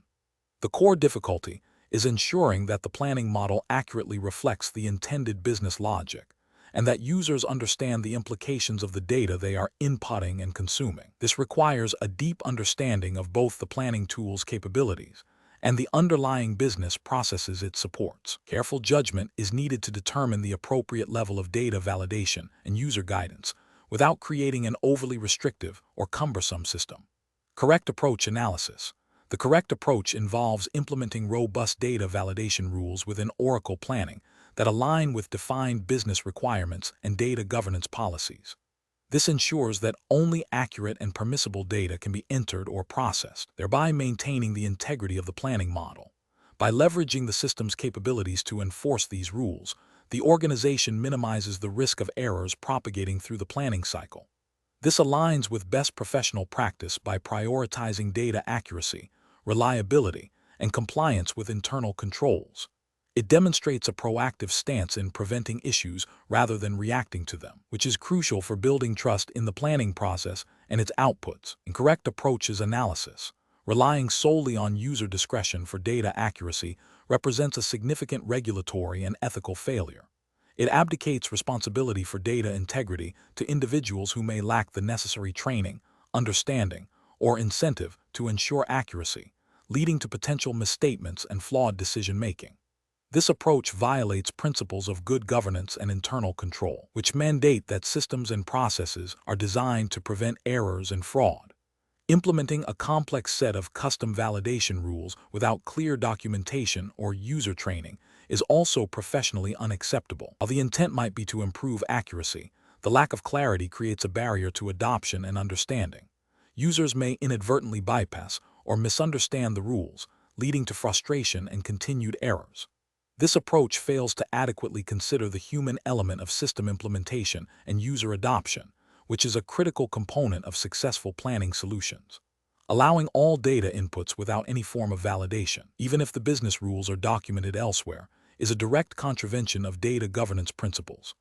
The core difficulty is ensuring that the planning model accurately reflects the intended business logic, and that users understand the implications of the data they are inputting and consuming. This requires a deep understanding of both the planning tool's capabilities and the underlying business processes it supports. Careful judgment is needed to determine the appropriate level of data validation and user guidance without creating an overly restrictive or cumbersome system. Correct approach analysis. The correct approach involves implementing robust data validation rules within Oracle Planning that align with defined business requirements and data governance policies. This ensures that only accurate and permissible data can be entered or processed, thereby maintaining the integrity of the planning model. By leveraging the system's capabilities to enforce these rules, the organization minimizes the risk of errors propagating through the planning cycle. This aligns with best professional practice by prioritizing data accuracy, reliability, and compliance with internal controls. It demonstrates a proactive stance in preventing issues rather than reacting to them, which is crucial for building trust in the planning process and its outputs. Incorrect approach is analysis. Relying solely on user discretion for data accuracy represents a significant regulatory and ethical failure. It abdicates responsibility for data integrity to individuals who may lack the necessary training, understanding, or incentive to ensure accuracy, leading to potential misstatements and flawed decision-making. This approach violates principles of good governance and internal control, which mandate that systems and processes are designed to prevent errors and fraud. Implementing a complex set of custom validation rules without clear documentation or user training is also professionally unacceptable. While the intent might be to improve accuracy, the lack of clarity creates a barrier to adoption and understanding. Users may inadvertently bypass or misunderstand the rules, leading to frustration and continued errors. This approach fails to adequately consider the human element of system implementation and user adoption, which is a critical component of successful planning solutions. Allowing all data inputs without any form of validation, even if the business rules are documented elsewhere, is a direct contravention of data governance principles.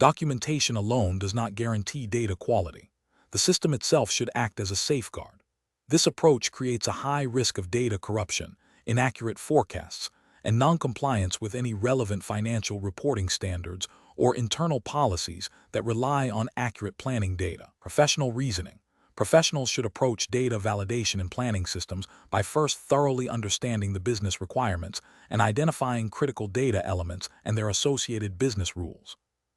Documentation alone does not guarantee data quality. The system itself should act as a safeguard. This approach creates a high risk of data corruption, inaccurate forecasts, and non-compliance with any relevant financial reporting standards or internal policies that rely on accurate planning data. Professional reasoning. Professionals should approach data validation in planning systems by first thoroughly understanding the business requirements and identifying critical data elements and their associated business rules.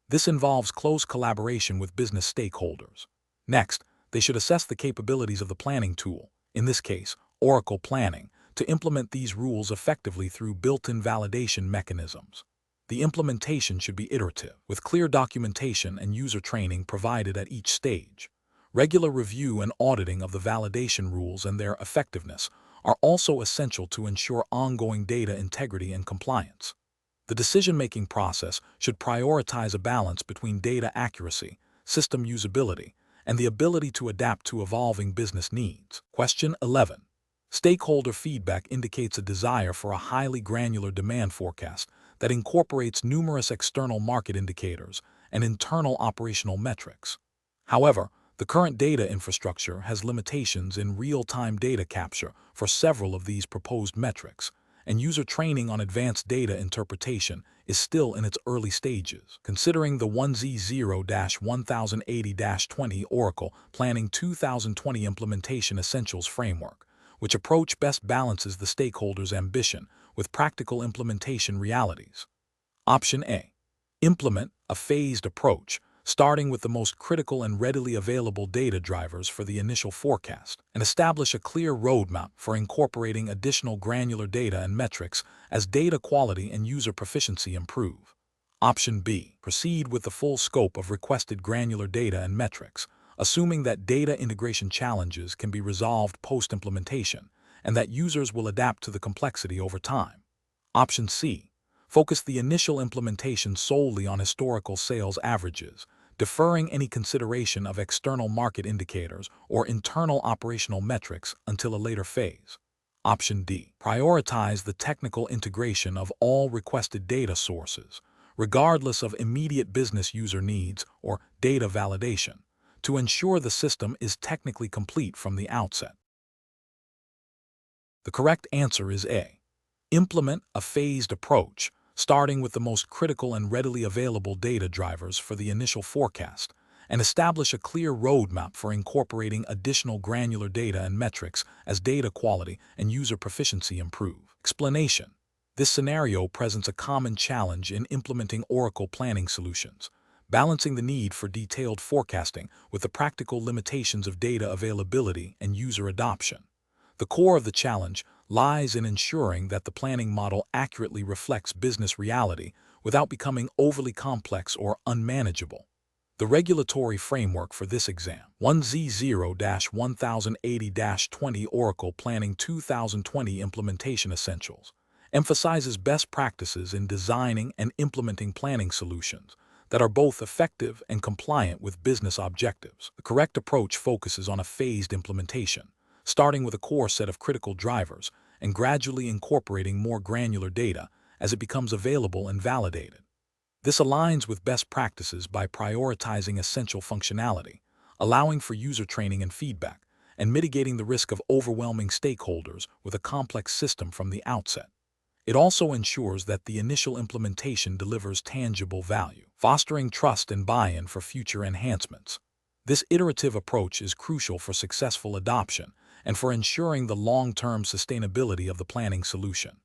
This involves close collaboration with business stakeholders. Next, they should assess the capabilities of the planning tool, in this case, Oracle Planning, to implement these rules effectively through built-in validation mechanisms. The implementation should be iterative, with clear documentation and user training provided at each stage. Regular review and auditing of the validation rules and their effectiveness are also essential to ensure ongoing data integrity and compliance. The decision-making process should prioritize a balance between data accuracy, system usability, and the ability to adapt to evolving business needs. Question 11. Stakeholder feedback indicates a desire for a highly granular demand forecast that incorporates numerous external market indicators and internal operational metrics. However, the current data infrastructure has limitations in real-time data capture for several of these proposed metrics, and user training on advanced data interpretation is still in its early stages. Considering the 1Z0-1080-20 Oracle Planning 2020 Implementation Essentials Framework, which approach best balances the stakeholders' ambition with practical implementation realities. Option A. Implement a phased approach, starting with the most critical and readily available data drivers for the initial forecast, and establish a clear roadmap for incorporating additional granular data and metrics as data quality and user proficiency improve. Option B. Proceed with the full scope of requested granular data and metrics, assuming that data integration challenges can be resolved post-implementation and that users will adapt to the complexity over time. Option C. Focus the initial implementation solely on historical sales averages, deferring any consideration of external market indicators or internal operational metrics until a later phase. Option D. Prioritize the technical integration of all requested data sources, regardless of immediate business user needs or data validation, to ensure the system is technically complete from the outset. The correct answer is A. Implement a phased approach, starting with the most critical and readily available data drivers for the initial forecast, and establish a clear roadmap for incorporating additional granular data and metrics as data quality and user proficiency improve. Explanation. This scenario presents a common challenge in implementing Oracle planning solutions, balancing the need for detailed forecasting with the practical limitations of data availability and user adoption. The core of the challenge lies in ensuring that the planning model accurately reflects business reality without becoming overly complex or unmanageable. The regulatory framework for this exam, 1Z0-1080-20 Oracle Planning 2020 Implementation Essentials, emphasizes best practices in designing and implementing planning solutions that are both effective and compliant with business objectives. The correct approach focuses on a phased implementation, starting with a core set of critical drivers and gradually incorporating more granular data as it becomes available and validated. This aligns with best practices by prioritizing essential functionality, allowing for user training and feedback, and mitigating the risk of overwhelming stakeholders with a complex system from the outset. It also ensures that the initial implementation delivers tangible value, fostering trust and buy-in for future enhancements. This iterative approach is crucial for successful adoption and for ensuring the long-term sustainability of the planning solution.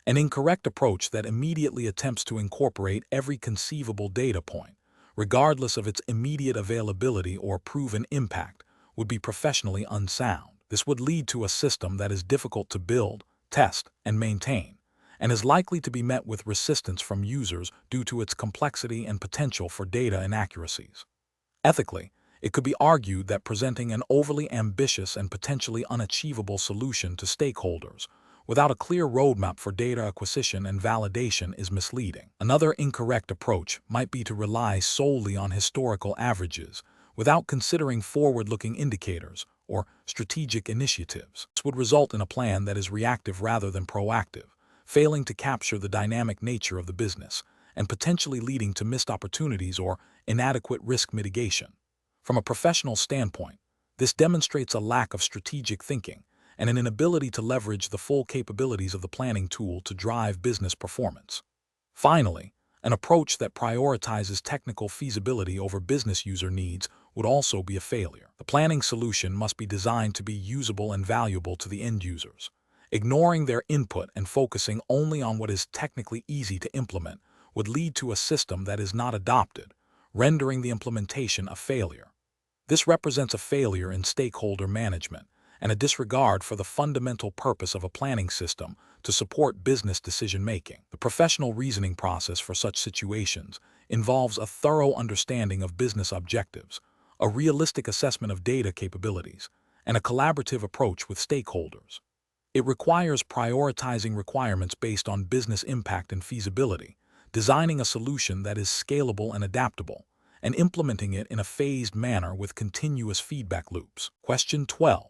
An incorrect approach that immediately attempts to incorporate every conceivable data point, regardless of its immediate availability or proven impact, would be professionally unsound. This would lead to a system that is difficult to build, test, and maintain, and is likely to be met with resistance from users due to its complexity and potential for data inaccuracies. Ethically, it could be argued that presenting an overly ambitious and potentially unachievable solution to stakeholders without a clear roadmap for data acquisition and validation is misleading. Another incorrect approach might be to rely solely on historical averages without considering forward-looking indicators or strategic initiatives. This would result in a plan that is reactive rather than proactive, failing to capture the dynamic nature of the business and potentially leading to missed opportunities or inadequate risk mitigation. From a professional standpoint, this demonstrates a lack of strategic thinking and an inability to leverage the full capabilities of the planning tool to drive business performance. Finally, an approach that prioritizes technical feasibility over business user needs would also be a failure. The planning solution must be designed to be usable and valuable to the end users. Ignoring their input and focusing only on what is technically easy to implement would lead to a system that is not adopted, rendering the implementation a failure. This represents a failure in stakeholder management and a disregard for the fundamental purpose of a planning system to support business decision-making. The professional reasoning process for such situations involves a thorough understanding of business objectives, a realistic assessment of data capabilities, and a collaborative approach with stakeholders. It requires prioritizing requirements based on business impact and feasibility, designing a solution that is scalable and adaptable, and implementing it in a phased manner with continuous feedback loops. Question 12.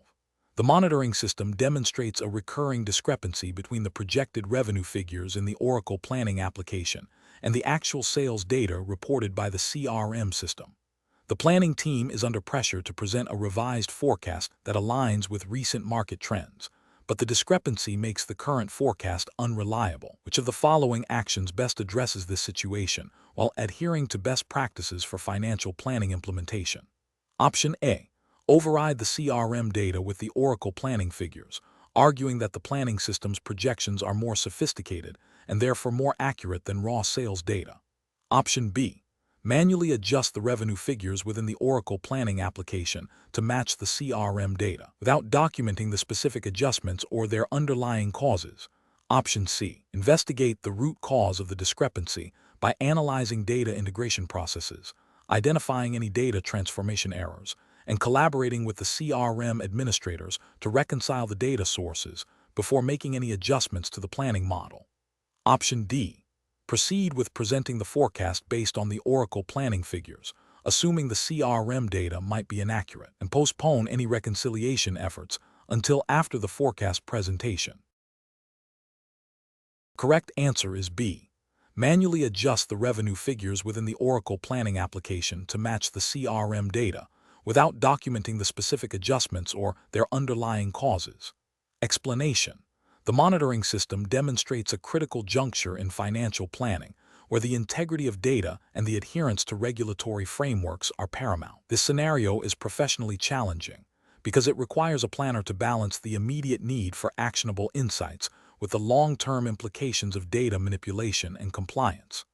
The monitoring system demonstrates a recurring discrepancy between the projected revenue figures in the Oracle planning application and the actual sales data reported by the CRM system. The planning team is under pressure to present a revised forecast that aligns with recent market trends, but the discrepancy makes the current forecast unreliable. Which of the following actions best addresses this situation while adhering to best practices for financial planning implementation? Option A. Override the CRM data with the Oracle planning figures, arguing that the planning system's projections are more sophisticated and therefore more accurate than raw sales data. Option B. Manually adjust the revenue figures within the Oracle planning application to match the CRM data, without documenting the specific adjustments or their underlying causes. Option C. Investigate the root cause of the discrepancy by analyzing data integration processes, identifying any data transformation errors, and collaborating with the CRM administrators to reconcile the data sources before making any adjustments to the planning model. Option D. Proceed with presenting the forecast based on the Oracle planning figures, assuming the CRM data might be inaccurate, and postpone any reconciliation efforts until after the forecast presentation. Correct answer is B. Manually adjust the revenue figures within the Oracle planning application to match the CRM data, without documenting the specific adjustments or their underlying causes. Explanation. The monitoring system demonstrates a critical juncture in financial planning, where the integrity of data and the adherence to regulatory frameworks are paramount. This scenario is professionally challenging because it requires a planner to balance the immediate need for actionable insights with the long-term implications of data manipulation and compliance.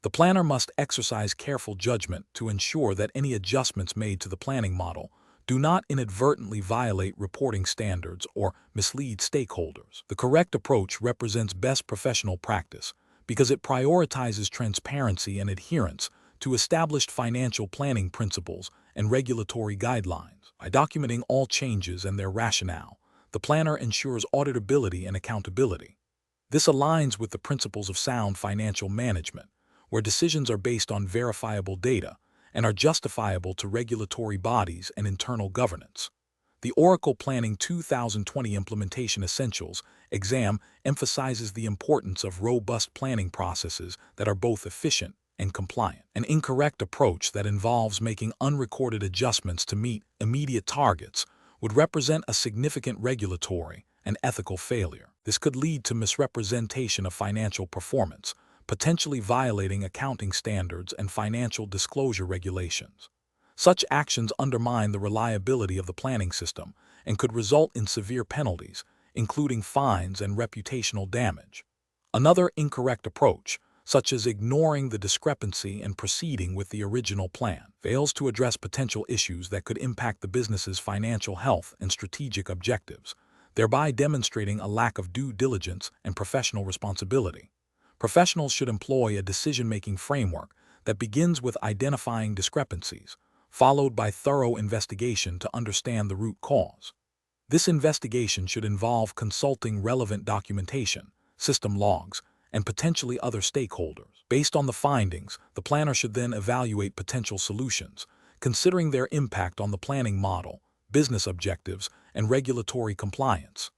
The planner must exercise careful judgment to ensure that any adjustments made to the planning model do not inadvertently violate reporting standards or mislead stakeholders. The correct approach represents best professional practice because it prioritizes transparency and adherence to established financial planning principles and regulatory guidelines. By documenting all changes and their rationale, the planner ensures auditability and accountability. This aligns with the principles of sound financial management, where decisions are based on verifiable data and are justifiable to regulatory bodies and internal governance. The Oracle Planning 2020 Implementation Essentials exam emphasizes the importance of robust planning processes that are both efficient and compliant. An incorrect approach that involves making unrecorded adjustments to meet immediate targets would represent a significant regulatory and ethical failure. This could lead to misrepresentation of financial performance, potentially violating accounting standards and financial disclosure regulations. Such actions undermine the reliability of the planning system and could result in severe penalties, including fines and reputational damage. Another incorrect approach, such as ignoring the discrepancy and proceeding with the original plan, fails to address potential issues that could impact the business's financial health and strategic objectives, thereby demonstrating a lack of due diligence and professional responsibility. Professionals should employ a decision-making framework that begins with identifying discrepancies, followed by thorough investigation to understand the root cause. This investigation should involve consulting relevant documentation, system logs, and potentially other stakeholders. Based on the findings, the planner should then evaluate potential solutions, considering their impact on the planning model, business objectives, and regulatory compliance.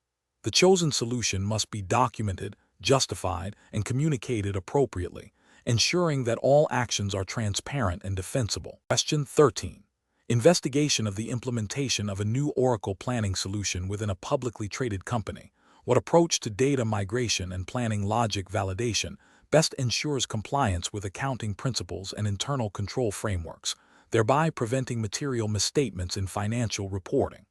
The chosen solution must be documented, justified, and communicated appropriately, ensuring that all actions are transparent and defensible. Question 13. Investigation of the implementation of a new Oracle planning solution within a publicly traded company. What approach to data migration and planning logic validation best ensures compliance with accounting principles and internal control frameworks, thereby preventing material misstatements in financial reporting?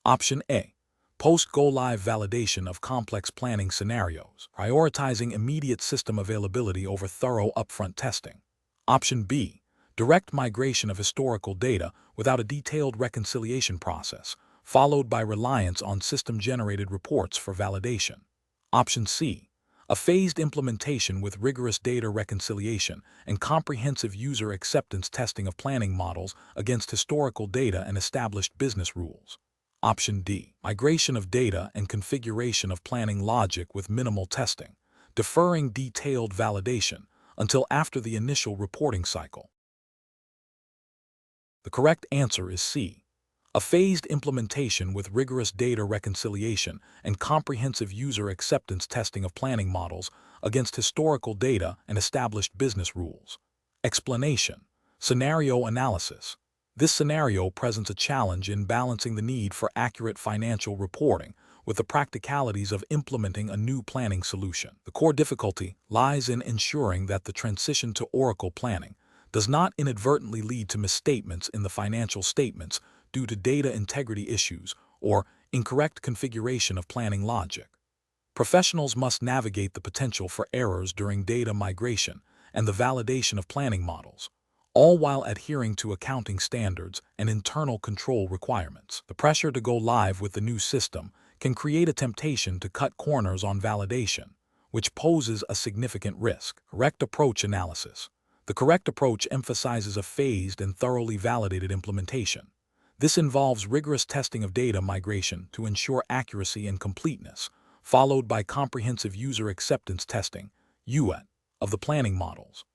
Option A. Post-go-live validation of complex planning scenarios, prioritizing immediate system availability over thorough upfront testing. Option B. Direct migration of historical data without a detailed reconciliation process, followed by reliance on system-generated reports for validation. Option C. A phased implementation with rigorous data reconciliation and comprehensive user acceptance testing of planning models against historical data and established business rules. Option D. Migration of data and configuration of planning logic with minimal testing, deferring detailed validation until after the initial reporting cycle. The correct answer is C. A phased implementation with rigorous data reconciliation and comprehensive user acceptance testing of planning models against historical data and established business rules. Explanation. Scenario analysis. This scenario presents a challenge in balancing the need for accurate financial reporting with the practicalities of implementing a new planning solution. The core difficulty lies in ensuring that the transition to Oracle planning does not inadvertently lead to misstatements in the financial statements due to data integrity issues or incorrect configuration of planning logic. Professionals must navigate the potential for errors during data migration and the validation of planning models, all while adhering to accounting standards and internal control requirements. The pressure to go live with the new system can create a temptation to cut corners on validation, which poses a significant risk. Correct approach analysis. The correct approach emphasizes a phased and thoroughly validated implementation. This involves rigorous testing of data migration to ensure accuracy and completeness, followed by comprehensive user acceptance testing, UAT, of the planning models.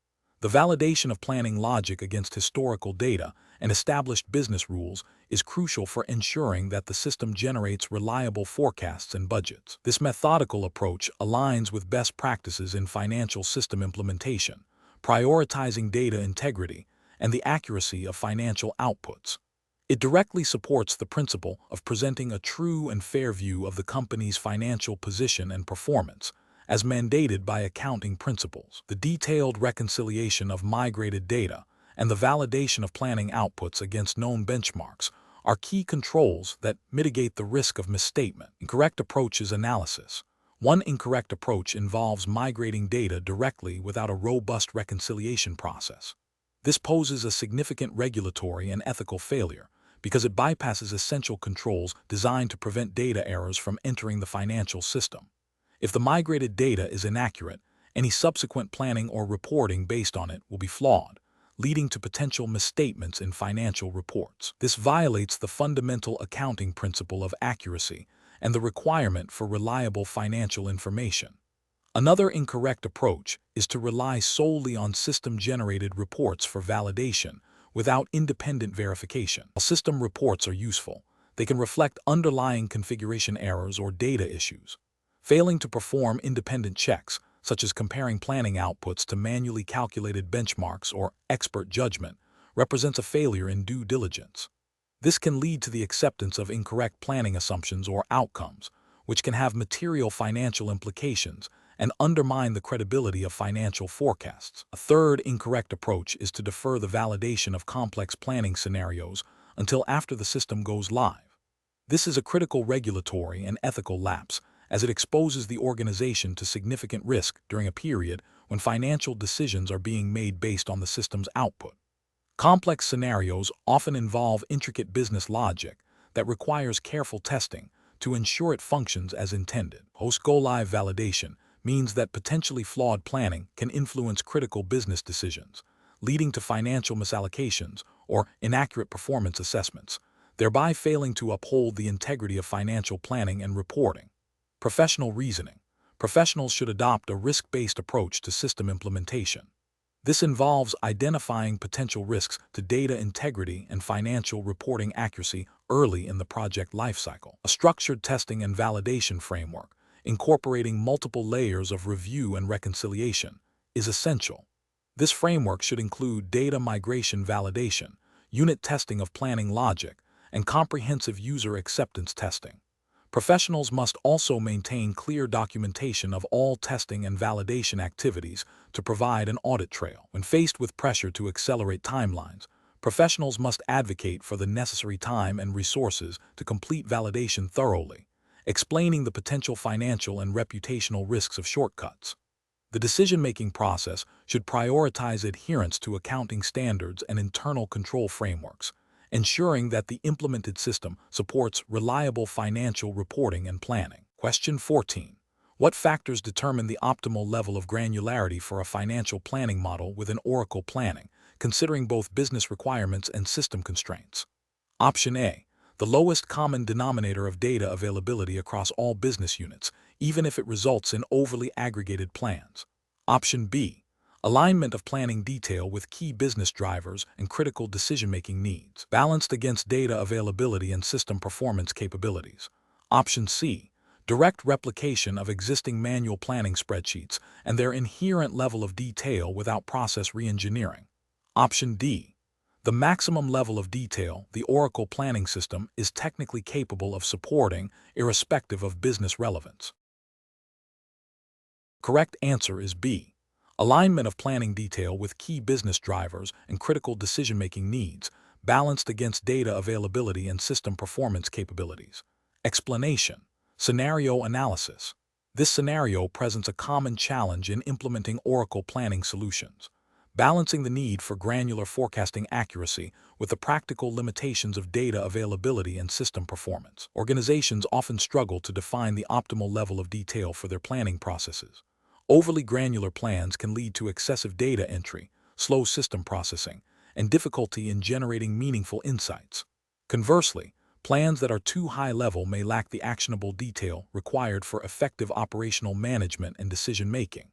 The validation of planning logic against historical data and established business rules is crucial for ensuring that the system generates reliable forecasts and budgets. This methodical approach aligns with best practices in financial system implementation, prioritizing data integrity and the accuracy of financial outputs. It directly supports the principle of presenting a true and fair view of the company's financial position and performance, as mandated by accounting principles. The detailed reconciliation of migrated data and the validation of planning outputs against known benchmarks are key controls that mitigate the risk of misstatement. Incorrect approach is analysis. One incorrect approach involves migrating data directly without a robust reconciliation process. This poses a significant regulatory and ethical failure because it bypasses essential controls designed to prevent data errors from entering the financial system. If the migrated data is inaccurate, any subsequent planning or reporting based on it will be flawed, leading to potential misstatements in financial reports. This violates the fundamental accounting principle of accuracy and the requirement for reliable financial information. Another incorrect approach is to rely solely on system-generated reports for validation without independent verification. While system reports are useful, they can reflect underlying configuration errors or data issues. Failing to perform independent checks, such as comparing planning outputs to manually calculated benchmarks or expert judgment, represents a failure in due diligence. This can lead to the acceptance of incorrect planning assumptions or outcomes, which can have material financial implications and undermine the credibility of financial forecasts. A third incorrect approach is to defer the validation of complex planning scenarios until after the system goes live. This is a critical regulatory and ethical lapse, as it exposes the organization to significant risk during a period when financial decisions are being made based on the system's output. Complex scenarios often involve intricate business logic that requires careful testing to ensure it functions as intended. Post-go-live validation means that potentially flawed planning can influence critical business decisions, leading to financial misallocations or inaccurate performance assessments. thereby failing to uphold the integrity of financial planning and reporting. Professional reasoning. Professionals should adopt a risk-based approach to system implementation. This involves identifying potential risks to data integrity and financial reporting accuracy early in the project lifecycle. A structured testing and validation framework, incorporating multiple layers of review and reconciliation, is essential. This framework should include data migration validation, unit testing of planning logic, and comprehensive user acceptance testing. Professionals must also maintain clear documentation of all testing and validation activities to provide an audit trail. When faced with pressure to accelerate timelines, professionals must advocate for the necessary time and resources to complete validation thoroughly, explaining the potential financial and reputational risks of shortcuts. The decision-making process should prioritize adherence to accounting standards and internal control frameworks, ensuring that the implemented system supports reliable financial reporting and planning. Question 14. What factors determine the optimal level of granularity for a financial planning model within Oracle Planning, considering both business requirements and system constraints? Option A. The lowest common denominator of data availability across all business units, even if it results in overly aggregated plans. Option B. Alignment of planning detail with key business drivers and critical decision-making needs, balanced against data availability and system performance capabilities. Option C. Direct replication of existing manual planning spreadsheets and their inherent level of detail without process re-engineering. Option D. The maximum level of detail the Oracle planning system is technically capable of supporting, irrespective of business relevance. Correct answer is B. Alignment of planning detail with key business drivers and critical decision-making needs, balanced against data availability and system performance capabilities. Explanation. Scenario analysis. This scenario presents a common challenge in implementing Oracle planning solutions, balancing the need for granular forecasting accuracy with the practical limitations of data availability and system performance. Organizations often struggle to define the optimal level of detail for their planning processes. Overly granular plans can lead to excessive data entry, slow system processing, and difficulty in generating meaningful insights. Conversely, plans that are too high-level may lack the actionable detail required for effective operational management and decision-making.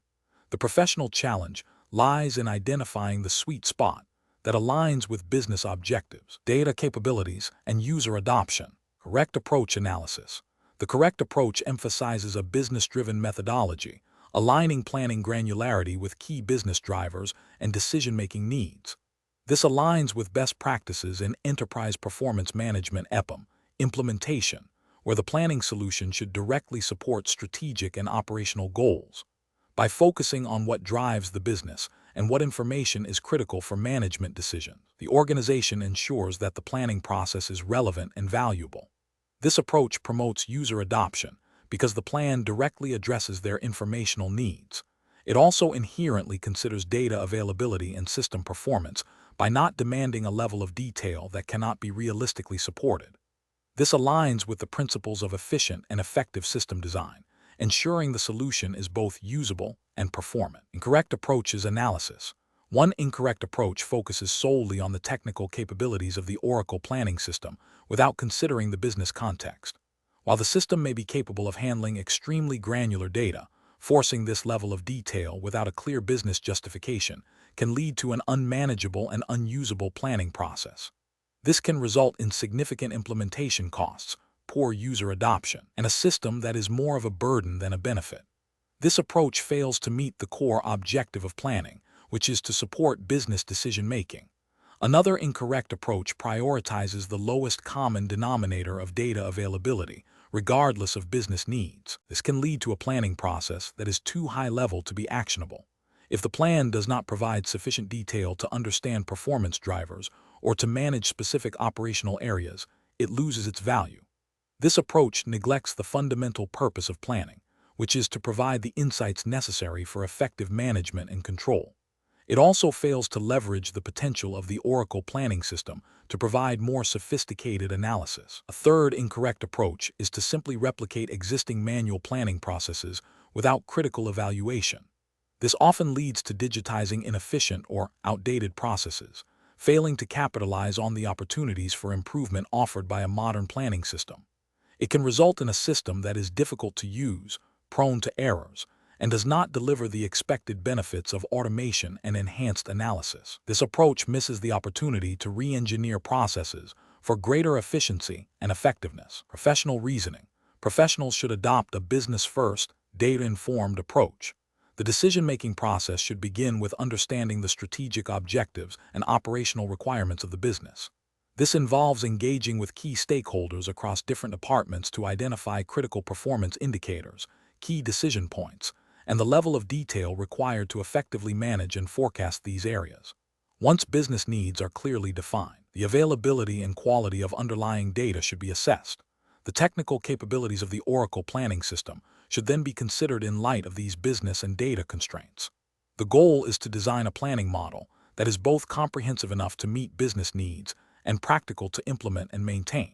The professional challenge lies in identifying the sweet spot that aligns with business objectives, data capabilities, and user adoption. Correct approach analysis. The correct approach emphasizes a business-driven methodology, aligning planning granularity with key business drivers and decision-making needs. This aligns with best practices in enterprise performance management (EPM) implementation, where the planning solution should directly support strategic and operational goals. By focusing on what drives the business and what information is critical for management decisions, the organization ensures that the planning process is relevant and valuable. This approach promotes user adoption because the plan directly addresses their informational needs. It also inherently considers data availability and system performance by not demanding a level of detail that cannot be realistically supported. This aligns with the principles of efficient and effective system design, ensuring the solution is both usable and performant. Incorrect approaches analysis. One incorrect approach focuses solely on the technical capabilities of the Oracle planning system without considering the business context. While the system may be capable of handling extremely granular data, forcing this level of detail without a clear business justification can lead to an unmanageable and unusable planning process. This can result in significant implementation costs, poor user adoption, and a system that is more of a burden than a benefit. This approach fails to meet the core objective of planning, which is to support business decision-making. Another incorrect approach prioritizes the lowest common denominator of data availability, regardless of business needs. This can lead to a planning process that is too high-level to be actionable. If the plan does not provide sufficient detail to understand performance drivers or to manage specific operational areas, it loses its value. This approach neglects the fundamental purpose of planning, which is to provide the insights necessary for effective management and control. It also fails to leverage the potential of the Oracle planning system to provide more sophisticated analysis. A third incorrect approach is to simply replicate existing manual planning processes without critical evaluation. This often leads to digitizing inefficient or outdated processes, failing to capitalize on the opportunities for improvement offered by a modern planning system. It can result in a system that is difficult to use, prone to errors, and does not deliver the expected benefits of automation and enhanced analysis. This approach misses the opportunity to re-engineer processes for greater efficiency and effectiveness. Professional reasoning. Professionals should adopt a business-first, data-informed approach. The decision-making process should begin with understanding the strategic objectives and operational requirements of the business. This involves engaging with key stakeholders across different departments to identify critical performance indicators, key decision points, and the level of detail required to effectively manage and forecast these areas. Once business needs are clearly defined, the availability and quality of underlying data should be assessed. The technical capabilities of the Oracle planning system should then be considered in light of these business and data constraints. The goal is to design a planning model that is both comprehensive enough to meet business needs and practical to implement and maintain.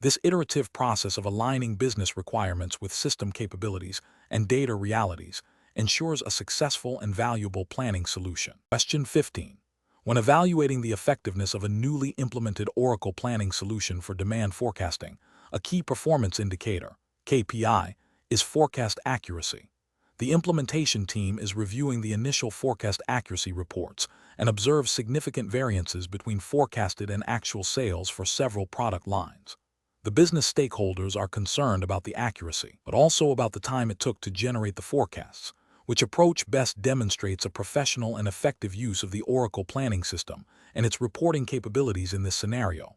This iterative process of aligning business requirements with system capabilities and data realities ensures a successful and valuable planning solution. Question 15. When evaluating the effectiveness of a newly implemented Oracle planning solution for demand forecasting, a key performance indicator, KPI, is forecast accuracy. The implementation team is reviewing the initial forecast accuracy reports and observes significant variances between forecasted and actual sales for several product lines. The business stakeholders are concerned about the accuracy, but also about the time it took to generate the forecasts, which approach best demonstrates a professional and effective use of the Oracle planning system and its reporting capabilities in this scenario.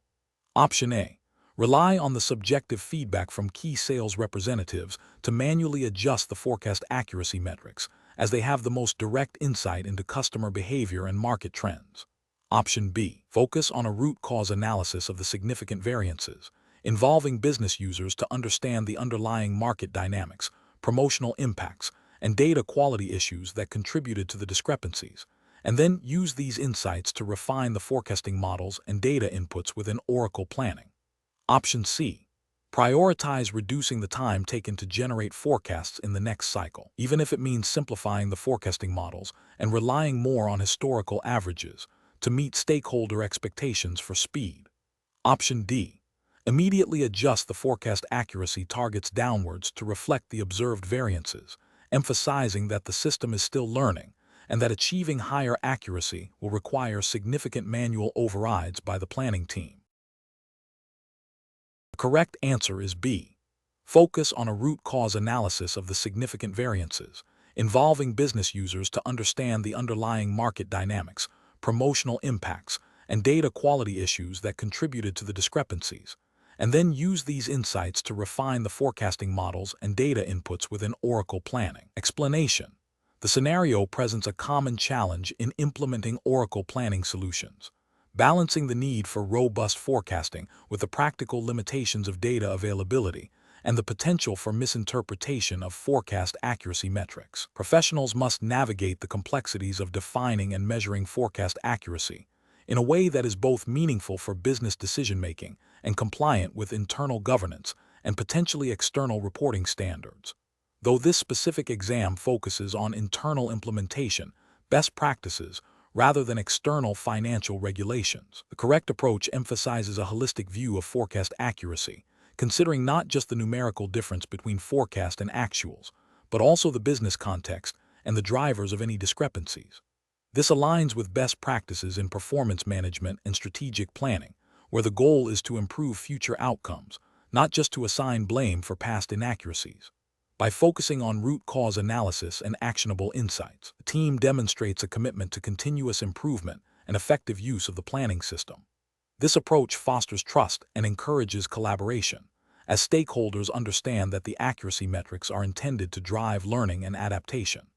Option A. Rely on the subjective feedback from key sales representatives to manually adjust the forecast accuracy metrics, as they have the most direct insight into customer behavior and market trends. Option B. Focus on a root cause analysis of the significant variances, involving business users to understand the underlying market dynamics, promotional impacts, and data quality issues that contributed to the discrepancies, and then use these insights to refine the forecasting models and data inputs within Oracle planning. Option C. Prioritize reducing the time taken to generate forecasts in the next cycle, even if it means simplifying the forecasting models and relying more on historical averages to meet stakeholder expectations for speed. Option D. Immediately adjust the forecast accuracy targets downwards to reflect the observed variances, emphasizing that the system is still learning and that achieving higher accuracy will require significant manual overrides by the planning team. The correct answer is B. Focus on a root cause analysis of the significant variances, involving business users to understand the underlying market dynamics, promotional impacts, and data quality issues that contributed to the discrepancies, and then use these insights to refine the forecasting models and data inputs within Oracle planning. Explanation. The scenario presents a common challenge in implementing Oracle planning solutions, balancing the need for robust forecasting with the practical limitations of data availability and the potential for misinterpretation of forecast accuracy metrics. Professionals must navigate the complexities of defining and measuring forecast accuracy in a way that is both meaningful for business decision-making and compliant with internal governance and potentially external reporting standards. Though this specific exam focuses on internal implementation, best practices, rather than external financial regulations, the correct approach emphasizes a holistic view of forecast accuracy, considering not just the numerical difference between forecast and actuals, but also the business context and the drivers of any discrepancies. This aligns with best practices in performance management and strategic planning, where the goal is to improve future outcomes, not just to assign blame for past inaccuracies. By focusing on root cause analysis and actionable insights, the team demonstrates a commitment to continuous improvement and effective use of the planning system. This approach fosters trust and encourages collaboration, as stakeholders understand that the accuracy metrics are intended to drive learning and adaptation.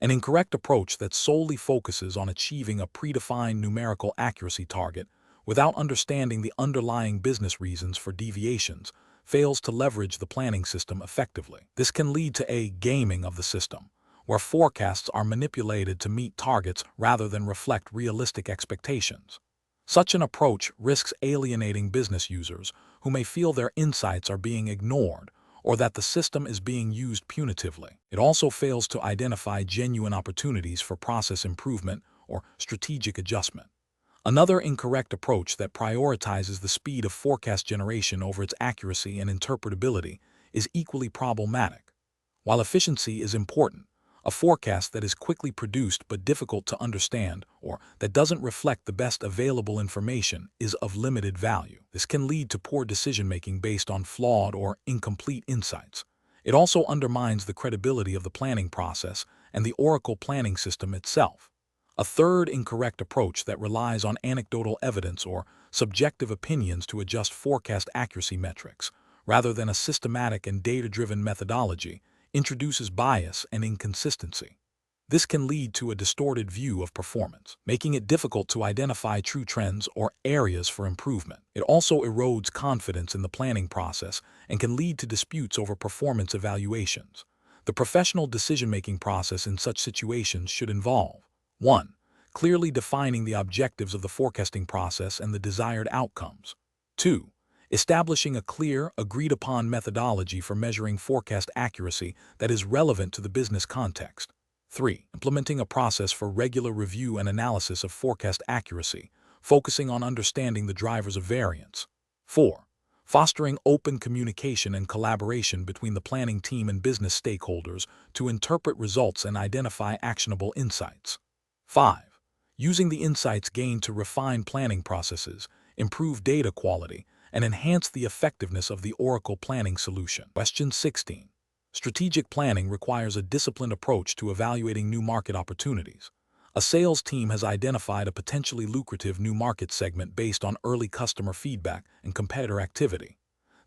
An incorrect approach that solely focuses on achieving a predefined numerical accuracy target without understanding the underlying business reasons for deviations fails to leverage the planning system effectively. This can lead to a gaming of the system, where forecasts are manipulated to meet targets rather than reflect realistic expectations. Such an approach risks alienating business users who may feel their insights are being ignored or that the system is being used punitively. It also fails to identify genuine opportunities for process improvement or strategic adjustment. Another incorrect approach that prioritizes the speed of forecast generation over its accuracy and interpretability is equally problematic. While efficiency is important, a forecast that is quickly produced but difficult to understand or that doesn't reflect the best available information is of limited value. This can lead to poor decision-making based on flawed or incomplete insights. It also undermines the credibility of the planning process and the Oracle planning system itself. A third incorrect approach that relies on anecdotal evidence or subjective opinions to adjust forecast accuracy metrics, rather than a systematic and data-driven methodology, introduces bias and inconsistency. This can lead to a distorted view of performance, making it difficult to identify true trends or areas for improvement. It also erodes confidence in the planning process and can lead to disputes over performance evaluations. The professional decision-making process in such situations should involve 1. Clearly defining the objectives of the forecasting process and the desired outcomes. 2. Establishing a clear, agreed-upon methodology for measuring forecast accuracy that is relevant to the business context. 3. Implementing a process for regular review and analysis of forecast accuracy, focusing on understanding the drivers of variance. 4. Fostering open communication and collaboration between the planning team and business stakeholders to interpret results and identify actionable insights. 5. Using the insights gained to refine planning processes, improve data quality, and enhance the effectiveness of the Oracle planning solution. Question 16. Strategic planning requires a disciplined approach to evaluating new market opportunities. A sales team has identified a potentially lucrative new market segment based on early customer feedback and competitor activity.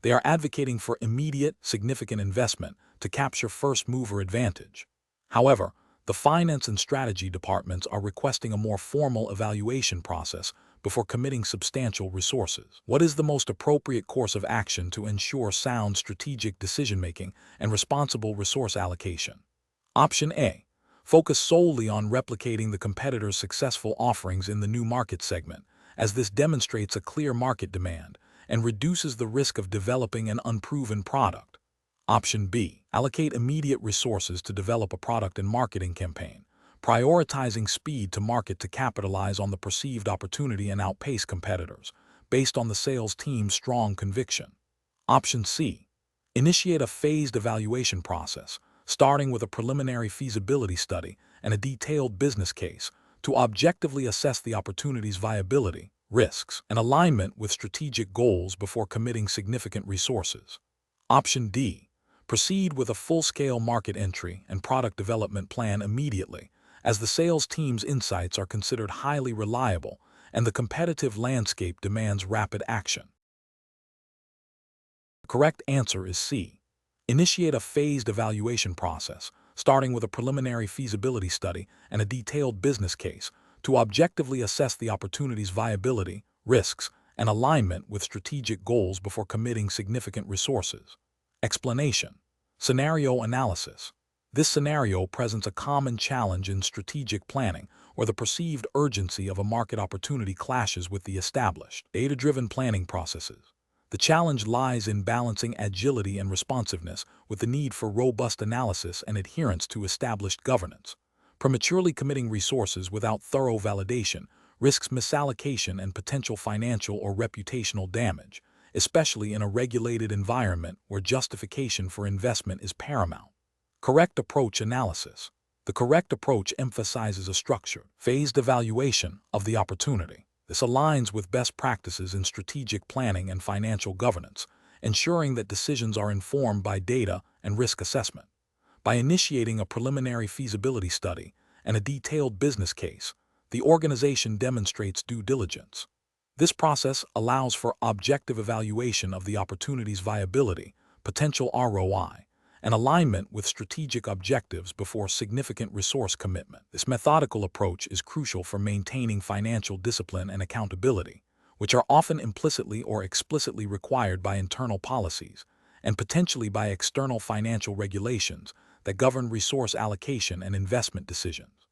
They are advocating for immediate, significant investment to capture first-mover advantage. However, the finance and strategy departments are requesting a more formal evaluation process before committing substantial resources. What is the most appropriate course of action to ensure sound strategic decision-making and responsible resource allocation? Option A. Focus solely on replicating the competitor's successful offerings in the new market segment, as this demonstrates a clear market demand and reduces the risk of developing an unproven product. Option B. Allocate immediate resources to develop a product and marketing campaign, prioritizing speed to market to capitalize on the perceived opportunity and outpace competitors, based on the sales team's strong conviction. Option C. Initiate a phased evaluation process, starting with a preliminary feasibility study and a detailed business case to objectively assess the opportunity's viability, risks, and alignment with strategic goals before committing significant resources. Option D. Proceed with a full-scale market entry and product development plan immediately, as the sales team's insights are considered highly reliable and the competitive landscape demands rapid action. The correct answer is C. Initiate a phased evaluation process, starting with a preliminary feasibility study and a detailed business case to objectively assess the opportunity's viability, risks, and alignment with strategic goals before committing significant resources. Explanation. Scenario analysis. This scenario presents a common challenge in strategic planning where the perceived urgency of a market opportunity clashes with the established, data-driven planning processes. The challenge lies in balancing agility and responsiveness with the need for robust analysis and adherence to established governance. Prematurely committing resources without thorough validation risks misallocation and potential financial or reputational damage, especially in a regulated environment where justification for investment is paramount. Correct approach analysis. The correct approach emphasizes a structured, phased evaluation of the opportunity. This aligns with best practices in strategic planning and financial governance, ensuring that decisions are informed by data and risk assessment. By initiating a preliminary feasibility study and a detailed business case, the organization demonstrates due diligence. This process allows for objective evaluation of the opportunity's viability, potential ROI, and alignment with strategic objectives before significant resource commitment. This methodical approach is crucial for maintaining financial discipline and accountability, which are often implicitly or explicitly required by internal policies and potentially by external financial regulations that govern resource allocation and investment decisions.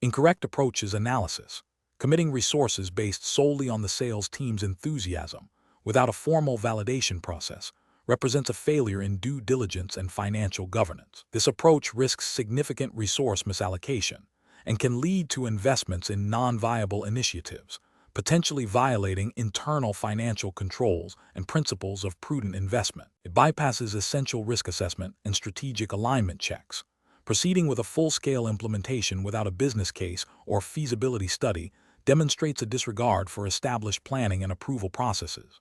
Incorrect approach is analysis. Committing resources based solely on the sales team's enthusiasm, without a formal validation process, represents a failure in due diligence and financial governance. This approach risks significant resource misallocation and can lead to investments in non-viable initiatives, potentially violating internal financial controls and principles of prudent investment. It bypasses essential risk assessment and strategic alignment checks. Proceeding with a full-scale implementation without a business case or feasibility study demonstrates a disregard for established planning and approval processes.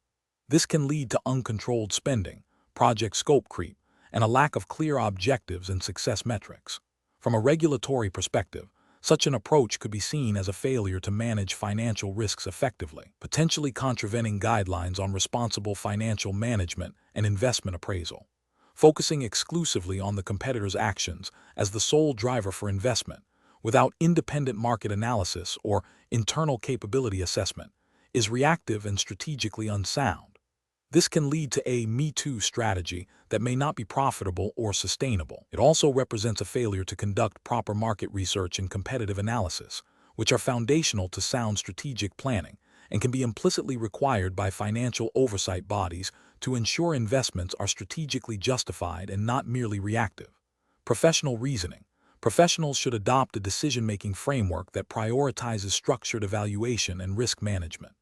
This can lead to uncontrolled spending, project scope creep, and a lack of clear objectives and success metrics. From a regulatory perspective, such an approach could be seen as a failure to manage financial risks effectively, potentially contravening guidelines on responsible financial management and investment appraisal. Focusing exclusively on the competitor's actions as the sole driver for investment, without independent market analysis or internal capability assessment, is reactive and strategically unsound. This can lead to a "me too" strategy that may not be profitable or sustainable. It also represents a failure to conduct proper market research and competitive analysis, which are foundational to sound strategic planning and can be implicitly required by financial oversight bodies to ensure investments are strategically justified and not merely reactive. Professional reasoning. Professionals should adopt a decision-making framework that prioritizes structured evaluation and risk management.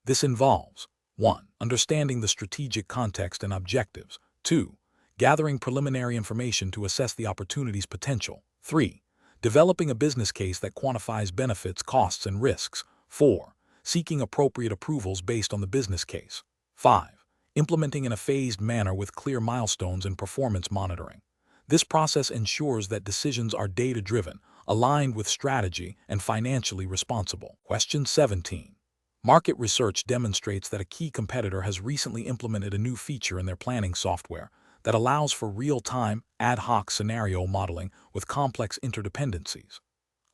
This involves 1. Understanding the strategic context and objectives. 2. Gathering preliminary information to assess the opportunity's potential. 3. Developing a business case that quantifies benefits, costs, and risks. 4. Seeking appropriate approvals based on the business case. 5. Implementing in a phased manner with clear milestones and performance monitoring. This process ensures that decisions are data-driven, aligned with strategy, and financially responsible. Question 17. Market research demonstrates that a key competitor has recently implemented a new feature in their planning software that allows for real-time, ad hoc scenario modeling with complex interdependencies.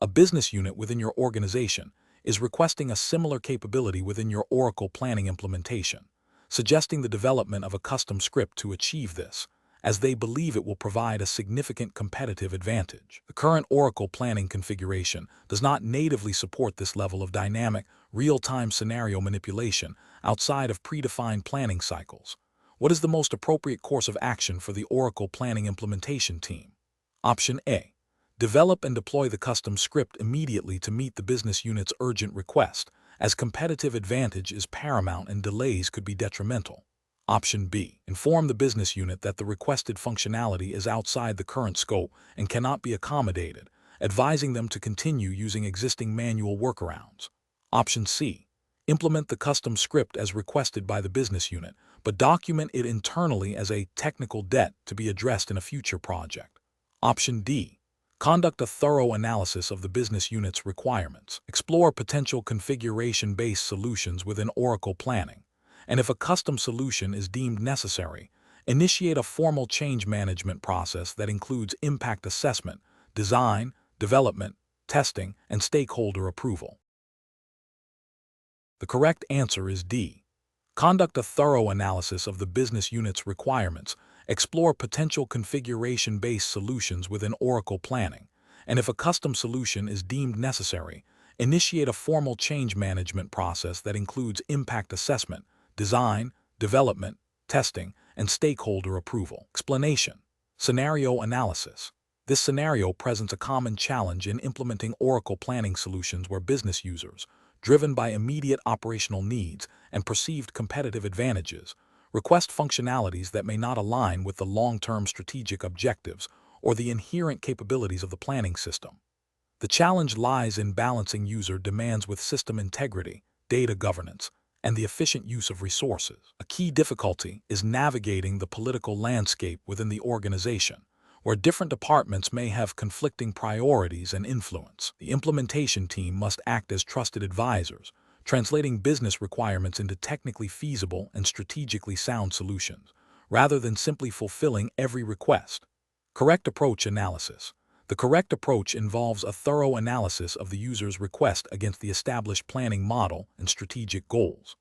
A business unit within your organization is requesting a similar capability within your Oracle planning implementation, suggesting the development of a custom script to achieve this, as they believe it will provide a significant competitive advantage. The current Oracle planning configuration does not natively support this level of dynamic, real-time scenario manipulation outside of predefined planning cycles. What is the most appropriate course of action for the Oracle planning implementation team? Option A. Develop and deploy the custom script immediately to meet the business unit's urgent request, as competitive advantage is paramount and delays could be detrimental. Option B. Inform the business unit that the requested functionality is outside the current scope and cannot be accommodated, advising them to continue using existing manual workarounds. Option C. Implement the custom script as requested by the business unit, but document it internally as a technical debt to be addressed in a future project. Option D. Conduct a thorough analysis of the business unit's requirements. Explore potential configuration-based solutions within Oracle planning, and if a custom solution is deemed necessary, initiate a formal change management process that includes impact assessment, design, development, testing, and stakeholder approval. The correct answer is D. Conduct a thorough analysis of the business unit's requirements, explore potential configuration-based solutions within Oracle planning, and if a custom solution is deemed necessary, initiate a formal change management process that includes impact assessment, design, development, testing, and stakeholder approval. Explanation. Scenario analysis. This scenario presents a common challenge in implementing Oracle planning solutions where business users, driven by immediate operational needs and perceived competitive advantages, request functionalities that may not align with the long-term strategic objectives or the inherent capabilities of the planning system. The challenge lies in balancing user demands with system integrity, data governance, and the efficient use of resources. A key difficulty is navigating the political landscape within the organization, where different departments may have conflicting priorities and influence. The implementation team must act as trusted advisors, translating business requirements into technically feasible and strategically sound solutions, rather than simply fulfilling every request. Correct approach analysis. The correct approach involves a thorough analysis of the user's request against the established planning model and strategic goals.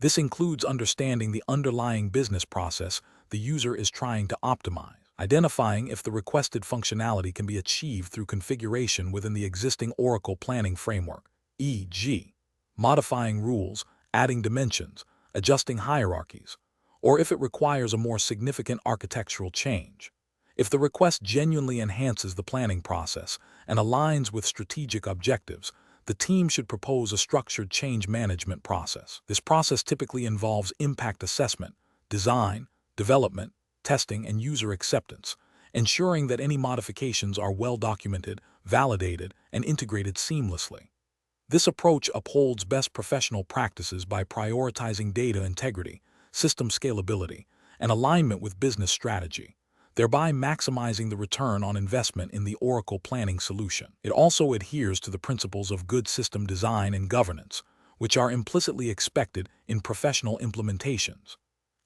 This includes understanding the underlying business process the user is trying to optimize, identifying if the requested functionality can be achieved through configuration within the existing Oracle planning framework, e.g., modifying rules, adding dimensions, adjusting hierarchies, or if it requires a more significant architectural change. If the request genuinely enhances the planning process and aligns with strategic objectives, the team should propose a structured change management process. This process typically involves impact assessment, design, development, testing, and user acceptance, ensuring that any modifications are well documented, validated, and integrated seamlessly. This approach upholds best professional practices by prioritizing data integrity, system scalability, and alignment with business strategy, thereby maximizing the return on investment in the Oracle planning solution. It also adheres to the principles of good system design and governance, which are implicitly expected in professional implementations.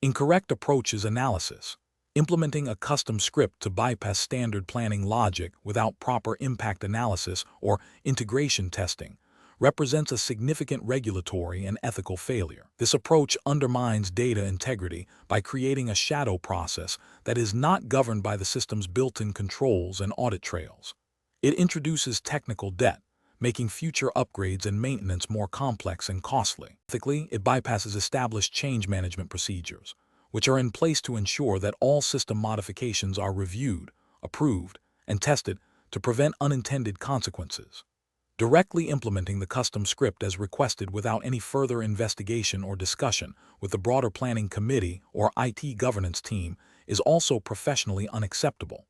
Incorrect approach is analysis. Implementing a custom script to bypass standard planning logic without proper impact analysis or integration testing represents a significant regulatory and ethical failure. This approach undermines data integrity by creating a shadow process that is not governed by the system's built-in controls and audit trails. It introduces technical debt, making future upgrades and maintenance more complex and costly. Ethically, it bypasses established change management procedures, which are in place to ensure that all system modifications are reviewed, approved, and tested to prevent unintended consequences. Directly implementing the custom script as requested without any further investigation or discussion with the broader planning committee or IT governance team is also professionally unacceptable.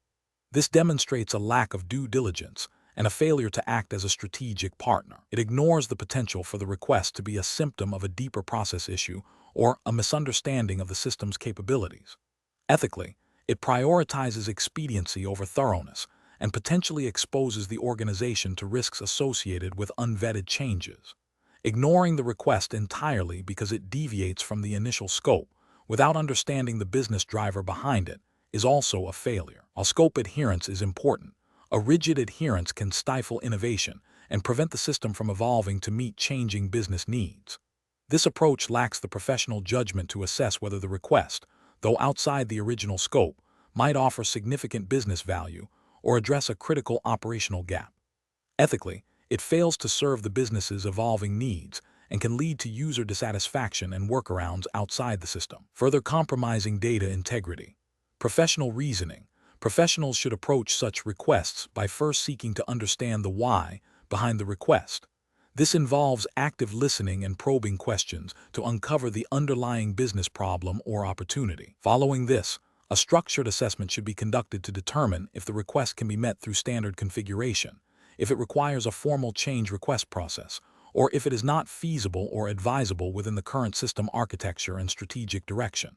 This demonstrates a lack of due diligence and a failure to act as a strategic partner. It ignores the potential for the request to be a symptom of a deeper process issue or a misunderstanding of the system's capabilities. Ethically, it prioritizes expediency over thoroughness and potentially exposes the organization to risks associated with unvetted changes. Ignoring the request entirely because it deviates from the initial scope without understanding the business driver behind it is also a failure. While scope adherence is important, a rigid adherence can stifle innovation and prevent the system from evolving to meet changing business needs. This approach lacks the professional judgment to assess whether the request, though outside the original scope, might offer significant business value or address a critical operational gap. Ethically, it fails to serve the business's evolving needs and can lead to user dissatisfaction and workarounds outside the system, further compromising data integrity. Professional reasoning. Professionals should approach such requests by first seeking to understand the why behind the request. This involves active listening and probing questions to uncover the underlying business problem or opportunity. Following this, a structured assessment should be conducted to determine if the request can be met through standard configuration, if it requires a formal change request process, or if it is not feasible or advisable within the current system architecture and strategic direction.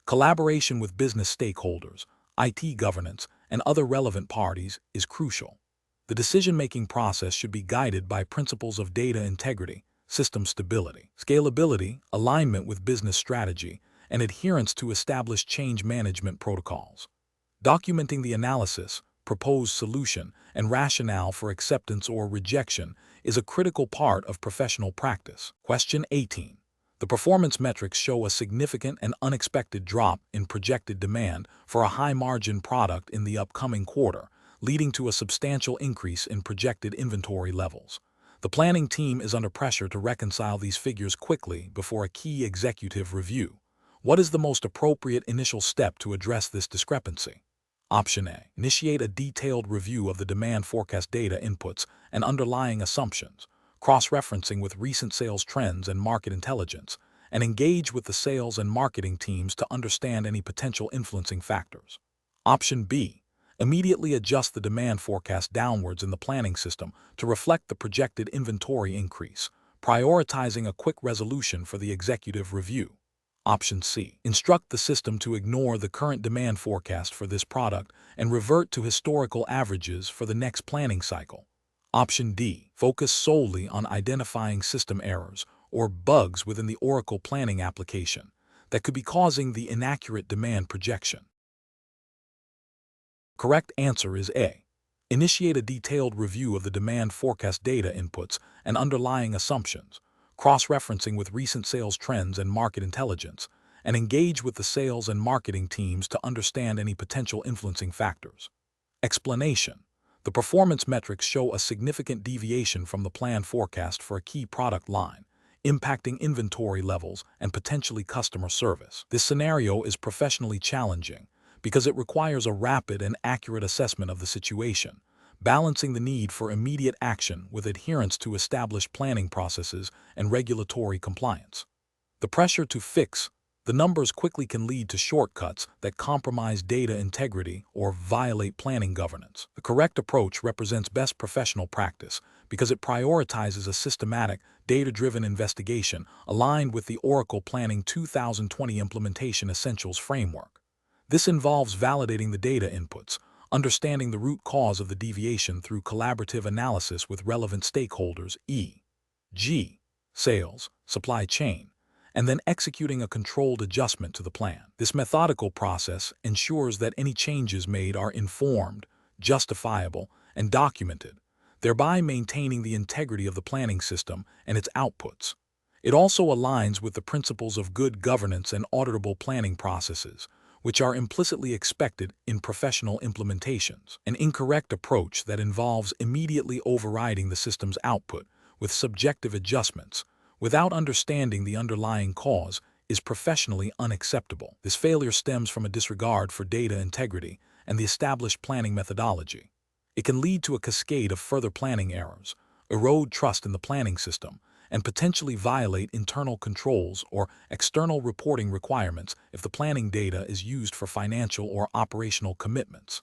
Collaboration with business stakeholders, IT governance, and other relevant parties is crucial. The decision-making process should be guided by principles of data integrity, system stability, scalability, alignment with business strategy, and adherence to established change management protocols. Documenting the analysis, proposed solution, and rationale for acceptance or rejection is a critical part of professional practice. Question 18. The performance metrics show a significant and unexpected drop in projected demand for a high-margin product in the upcoming quarter, leading to a substantial increase in projected inventory levels. The planning team is under pressure to reconcile these figures quickly before a key executive review. What is the most appropriate initial step to address this discrepancy? Option A. Initiate a detailed review of the demand forecast data inputs and underlying assumptions, cross-referencing with recent sales trends and market intelligence, and engage with the sales and marketing teams to understand any potential influencing factors. Option B. Immediately adjust the demand forecast downwards in the planning system to reflect the projected inventory increase, prioritizing a quick resolution for the executive review. Option C. Instruct the system to ignore the current demand forecast for this product and revert to historical averages for the next planning cycle. Option D. Focus solely on identifying system errors or bugs within the Oracle planning application that could be causing the inaccurate demand projection. Correct answer is A. Initiate a detailed review of the demand forecast data inputs and underlying assumptions, cross-referencing with recent sales trends and market intelligence, and engage with the sales and marketing teams to understand any potential influencing factors. Explanation. The performance metrics show a significant deviation from the planned forecast for a key product line, impacting inventory levels and potentially customer service. This scenario is professionally challenging because it requires a rapid and accurate assessment of the situation, balancing the need for immediate action with adherence to established planning processes and regulatory compliance. The pressure to fix the numbers quickly can lead to shortcuts that compromise data integrity or violate planning governance. The correct approach represents best professional practice because it prioritizes a systematic, data-driven investigation aligned with the Oracle Planning 2020 Implementation Essentials Framework. This involves validating the data inputs, understanding the root cause of the deviation through collaborative analysis with relevant stakeholders, e.g., sales, supply chain, and then executing a controlled adjustment to the plan. This methodical process ensures that any changes made are informed, justifiable, and documented, thereby maintaining the integrity of the planning system and its outputs. It also aligns with the principles of good governance and auditable planning processes, which are implicitly expected in professional implementations. An incorrect approach that involves immediately overriding the system's output with subjective adjustments without understanding the underlying cause is professionally unacceptable. This failure stems from a disregard for data integrity and the established planning methodology. It can lead to a cascade of further planning errors, erode trust in the planning system, and potentially violate internal controls or external reporting requirements if the planning data is used for financial or operational commitments.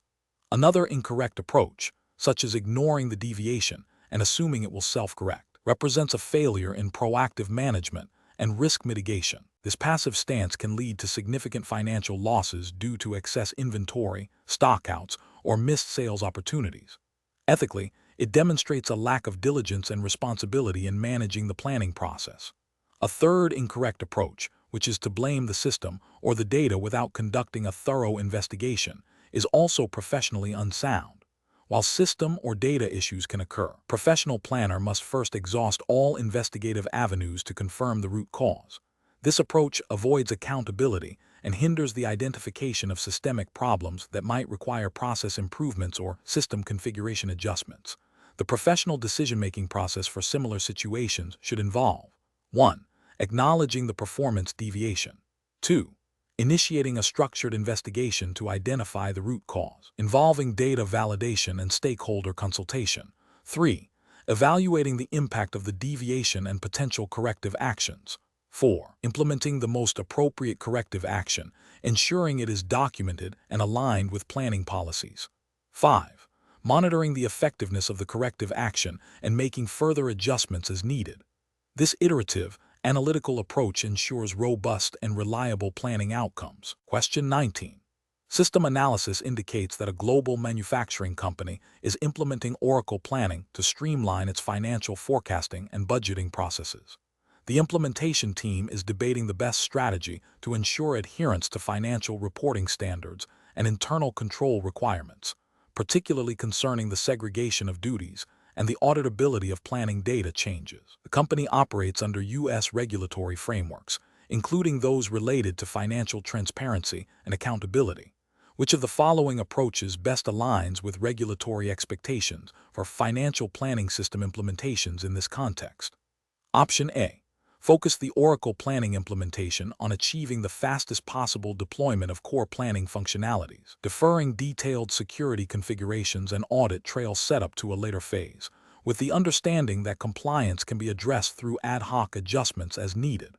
Another incorrect approach, such as ignoring the deviation and assuming it will self-correct, represents a failure in proactive management and risk mitigation. This passive stance can lead to significant financial losses due to excess inventory, stockouts, or missed sales opportunities. Ethically, it demonstrates a lack of diligence and responsibility in managing the planning process. A third incorrect approach, which is to blame the system or the data without conducting a thorough investigation, is also professionally unsound. While system or data issues can occur, a professional planner must first exhaust all investigative avenues to confirm the root cause. This approach avoids accountability and hinders the identification of systemic problems that might require process improvements or system configuration adjustments. The professional decision-making process for similar situations should involve 1. Acknowledging the performance deviation. 2. Initiating a structured investigation to identify the root cause, involving data validation and stakeholder consultation. 3. Evaluating the impact of the deviation and potential corrective actions. 4. Implementing the most appropriate corrective action, ensuring it is documented and aligned with planning policies. 5. Monitoring the effectiveness of the corrective action and making further adjustments as needed. This iterative, analytical approach ensures robust and reliable planning outcomes. Question 19. System analysis indicates that a global manufacturing company is implementing Oracle Planning to streamline its financial forecasting and budgeting processes. The implementation team is debating the best strategy to ensure adherence to financial reporting standards and internal control requirements, particularly concerning the segregation of duties and the auditability of planning data changes. The company operates under U.S. regulatory frameworks, including those related to financial transparency and accountability. Which of the following approaches best aligns with regulatory expectations for financial planning system implementations in this context? Option A. Focus the Oracle Planning implementation on achieving the fastest possible deployment of core planning functionalities, deferring detailed security configurations and audit trail setup to a later phase, with the understanding that compliance can be addressed through ad hoc adjustments as needed.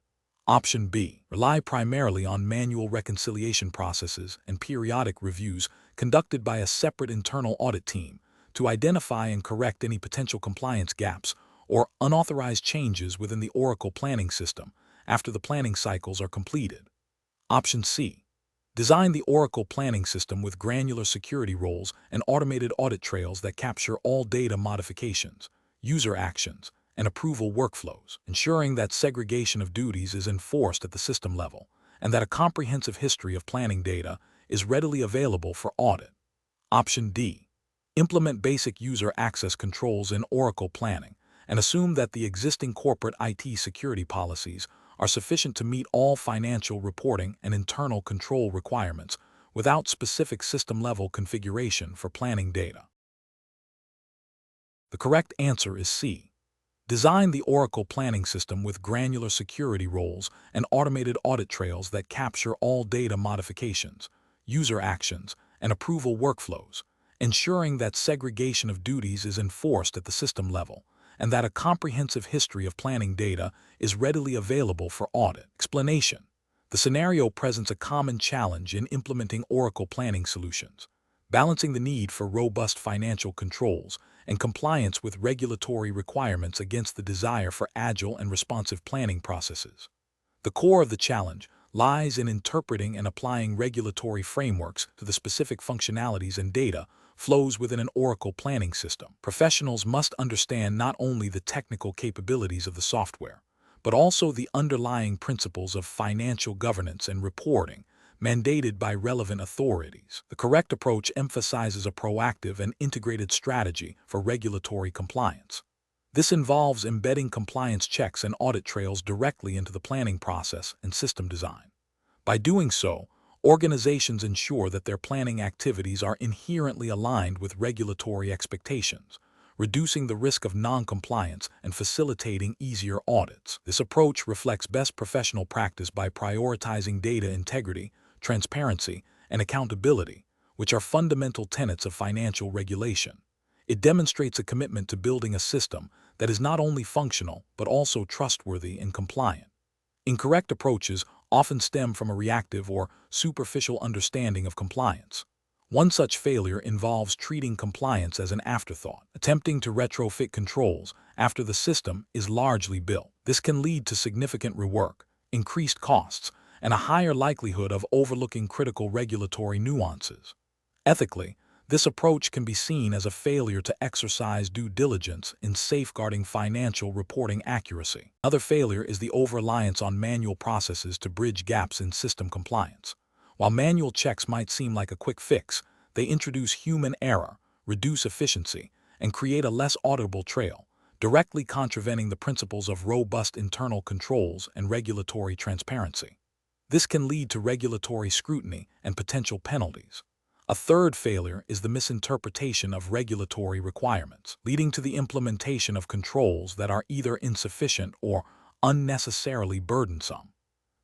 Option B. Rely primarily on manual reconciliation processes and periodic reviews conducted by a separate internal audit team to identify and correct any potential compliance gaps or unauthorized changes within the Oracle planning system after the planning cycles are completed. Option C. Design the Oracle planning system with granular security roles and automated audit trails that capture all data modifications, user actions, and approval workflows, ensuring that segregation of duties is enforced at the system level and that a comprehensive history of planning data is readily available for audit. Option D. Implement basic user access controls in Oracle Planning and assume that the existing corporate IT security policies are sufficient to meet all financial reporting and internal control requirements without specific system-level configuration for planning data. The correct answer is C. Design the Oracle planning system with granular security roles and automated audit trails that capture all data modifications, user actions, and approval workflows, ensuring that segregation of duties is enforced at the system level, and that a comprehensive history of planning data is readily available for audit. Explanation. The scenario presents a common challenge in implementing Oracle planning solutions, balancing the need for robust financial controls and compliance with regulatory requirements against the desire for agile and responsive planning processes. The core of the challenge lies in interpreting and applying regulatory frameworks to the specific functionalities and data flows within an Oracle planning system. Professionals must understand not only the technical capabilities of the software, but also the underlying principles of financial governance and reporting mandated by relevant authorities. The correct approach emphasizes a proactive and integrated strategy for regulatory compliance. This involves embedding compliance checks and audit trails directly into the planning process and system design. By doing so, organizations ensure that their planning activities are inherently aligned with regulatory expectations, reducing the risk of non-compliance and facilitating easier audits. This approach reflects best professional practice by prioritizing data integrity, transparency, and accountability, which are fundamental tenets of financial regulation. It demonstrates a commitment to building a system that is not only functional but also trustworthy and compliant. Incorrect approaches often stem from a reactive or superficial understanding of compliance. One such failure involves treating compliance as an afterthought, attempting to retrofit controls after the system is largely built. This can lead to significant rework, increased costs, and a higher likelihood of overlooking critical regulatory nuances. Ethically, this approach can be seen as a failure to exercise due diligence in safeguarding financial reporting accuracy. Another failure is the over-reliance on manual processes to bridge gaps in system compliance. While manual checks might seem like a quick fix, they introduce human error, reduce efficiency, and create a less auditable trail, directly contravening the principles of robust internal controls and regulatory transparency. This can lead to regulatory scrutiny and potential penalties. A third failure is the misinterpretation of regulatory requirements, leading to the implementation of controls that are either insufficient or unnecessarily burdensome.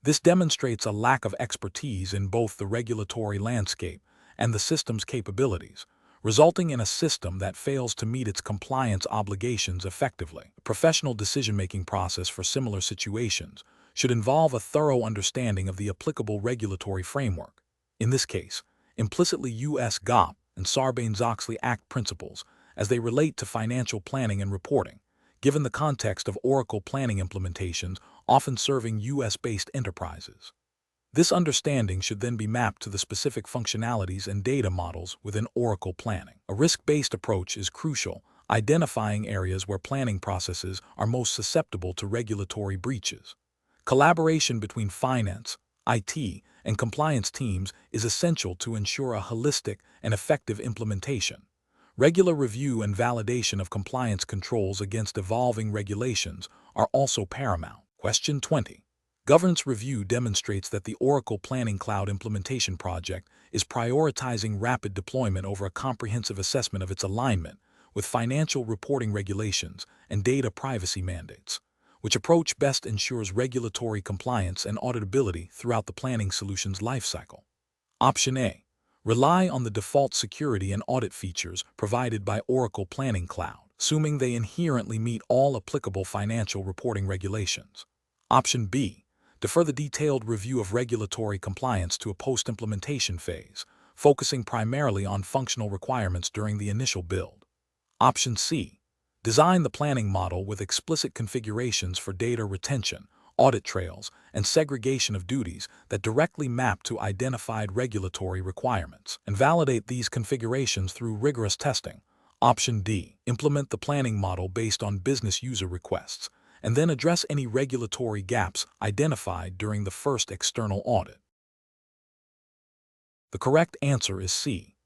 This demonstrates a lack of expertise in both the regulatory landscape and the system's capabilities, resulting in a system that fails to meet its compliance obligations effectively. A professional decision-making process for similar situations should involve a thorough understanding of the applicable regulatory framework. In this case, implicitly U.S. GAAP and Sarbanes-Oxley Act principles as they relate to financial planning and reporting, given the context of Oracle planning implementations often serving U.S.-based enterprises. This understanding should then be mapped to the specific functionalities and data models within Oracle planning. A risk-based approach is crucial, identifying areas where planning processes are most susceptible to regulatory breaches. Collaboration between finance, IT, and compliance teams is essential to ensure a holistic and effective implementation. Regular review and validation of compliance controls against evolving regulations are also paramount. Question 20. Governance review demonstrates that the Oracle Planning Cloud implementation project is prioritizing rapid deployment over a comprehensive assessment of its alignment with financial reporting regulations and data privacy mandates. Which approach best ensures regulatory compliance and auditability throughout the planning solution's lifecycle? Option A. Rely on the default security and audit features provided by Oracle Planning Cloud, assuming they inherently meet all applicable financial reporting regulations. Option B. Defer the detailed review of regulatory compliance to a post-implementation phase, focusing primarily on functional requirements during the initial build. Option C. Design the planning model with explicit configurations for data retention, audit trails, and segregation of duties that directly map to identified regulatory requirements, and validate these configurations through rigorous testing. Option D. Implement the planning model based on business user requests, and then address any regulatory gaps identified during the first external audit. The correct answer is C.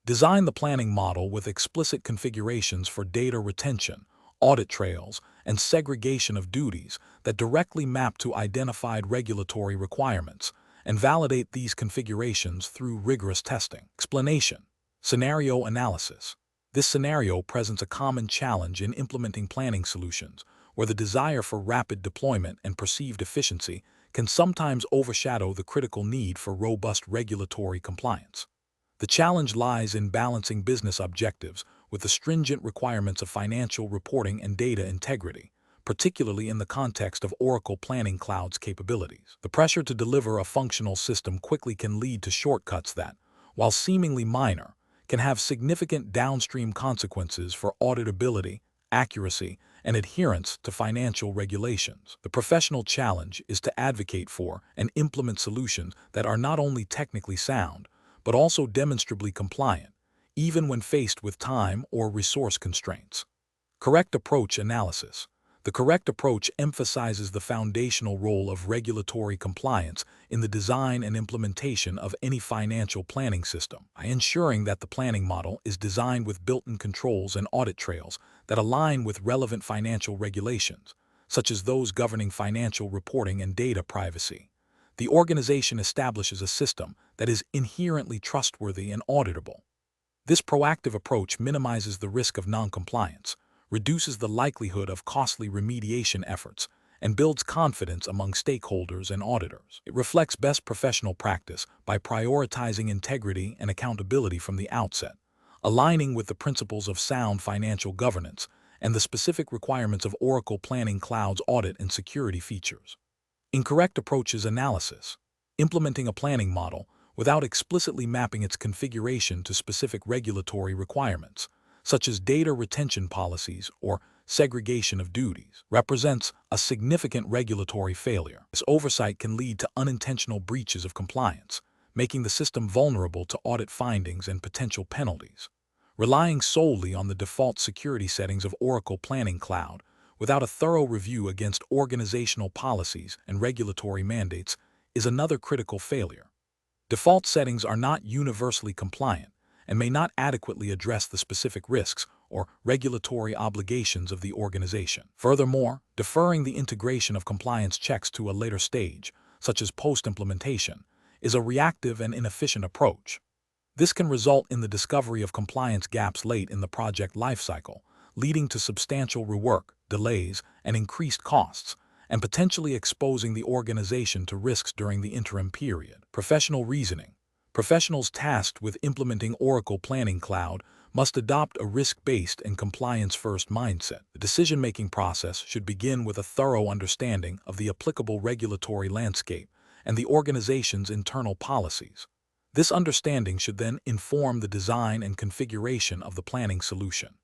Design the planning model with explicit configurations for data retention, audit trails, and segregation of duties that directly map to identified regulatory requirements, and validate these configurations through rigorous testing. Explanation. Scenario analysis. This scenario presents a common challenge in implementing planning solutions, where the desire for rapid deployment and perceived efficiency can sometimes overshadow the critical need for robust regulatory compliance. The challenge lies in balancing business objectives with the stringent requirements of financial reporting and data integrity, particularly in the context of Oracle Planning Cloud's capabilities. The pressure to deliver a functional system quickly can lead to shortcuts that, while seemingly minor, can have significant downstream consequences for auditability, accuracy, and adherence to financial regulations. The professional challenge is to advocate for and implement solutions that are not only technically sound, but also demonstrably compliant, even when faced with time or resource constraints. Correct approach analysis. The correct approach emphasizes the foundational role of regulatory compliance in the design and implementation of any financial planning system, by ensuring that the planning model is designed with built-in controls and audit trails that align with relevant financial regulations, such as those governing financial reporting and data privacy. The organization establishes a system that is inherently trustworthy and auditable. This proactive approach minimizes the risk of noncompliance, reduces the likelihood of costly remediation efforts, and builds confidence among stakeholders and auditors. It reflects best professional practice by prioritizing integrity and accountability from the outset, aligning with the principles of sound financial governance and the specific requirements of Oracle Planning Cloud's audit and security features. Incorrect approaches analysis. Implementing a planning model without explicitly mapping its configuration to specific regulatory requirements, such as data retention policies or segregation of duties, represents a significant regulatory failure. This oversight can lead to unintentional breaches of compliance, making the system vulnerable to audit findings and potential penalties. Relying solely on the default security settings of Oracle Planning Cloud without a thorough review against organizational policies and regulatory mandates is another critical failure. Default settings are not universally compliant and may not adequately address the specific risks or regulatory obligations of the organization. Furthermore, deferring the integration of compliance checks to a later stage, such as post-implementation, is a reactive and inefficient approach. This can result in the discovery of compliance gaps late in the project lifecycle, leading to substantial rework, delays, and increased costs, and potentially exposing the organization to risks during the interim period. Professional reasoning. Professionals tasked with implementing Oracle Planning Cloud must adopt a risk-based and compliance-first mindset. The decision-making process should begin with a thorough understanding of the applicable regulatory landscape and the organization's internal policies. This understanding should then inform the design and configuration of the planning solution.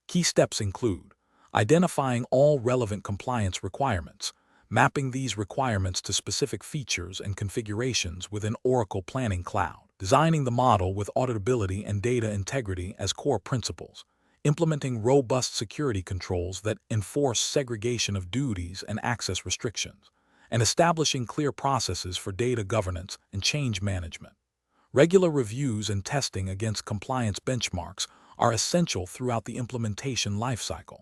Key steps include identifying all relevant compliance requirements, mapping these requirements to specific features and configurations within Oracle Planning Cloud, designing the model with auditability and data integrity as core principles, implementing robust security controls that enforce segregation of duties and access restrictions, and establishing clear processes for data governance and change management. Regular reviews and testing against compliance benchmarks are essential throughout the implementation lifecycle.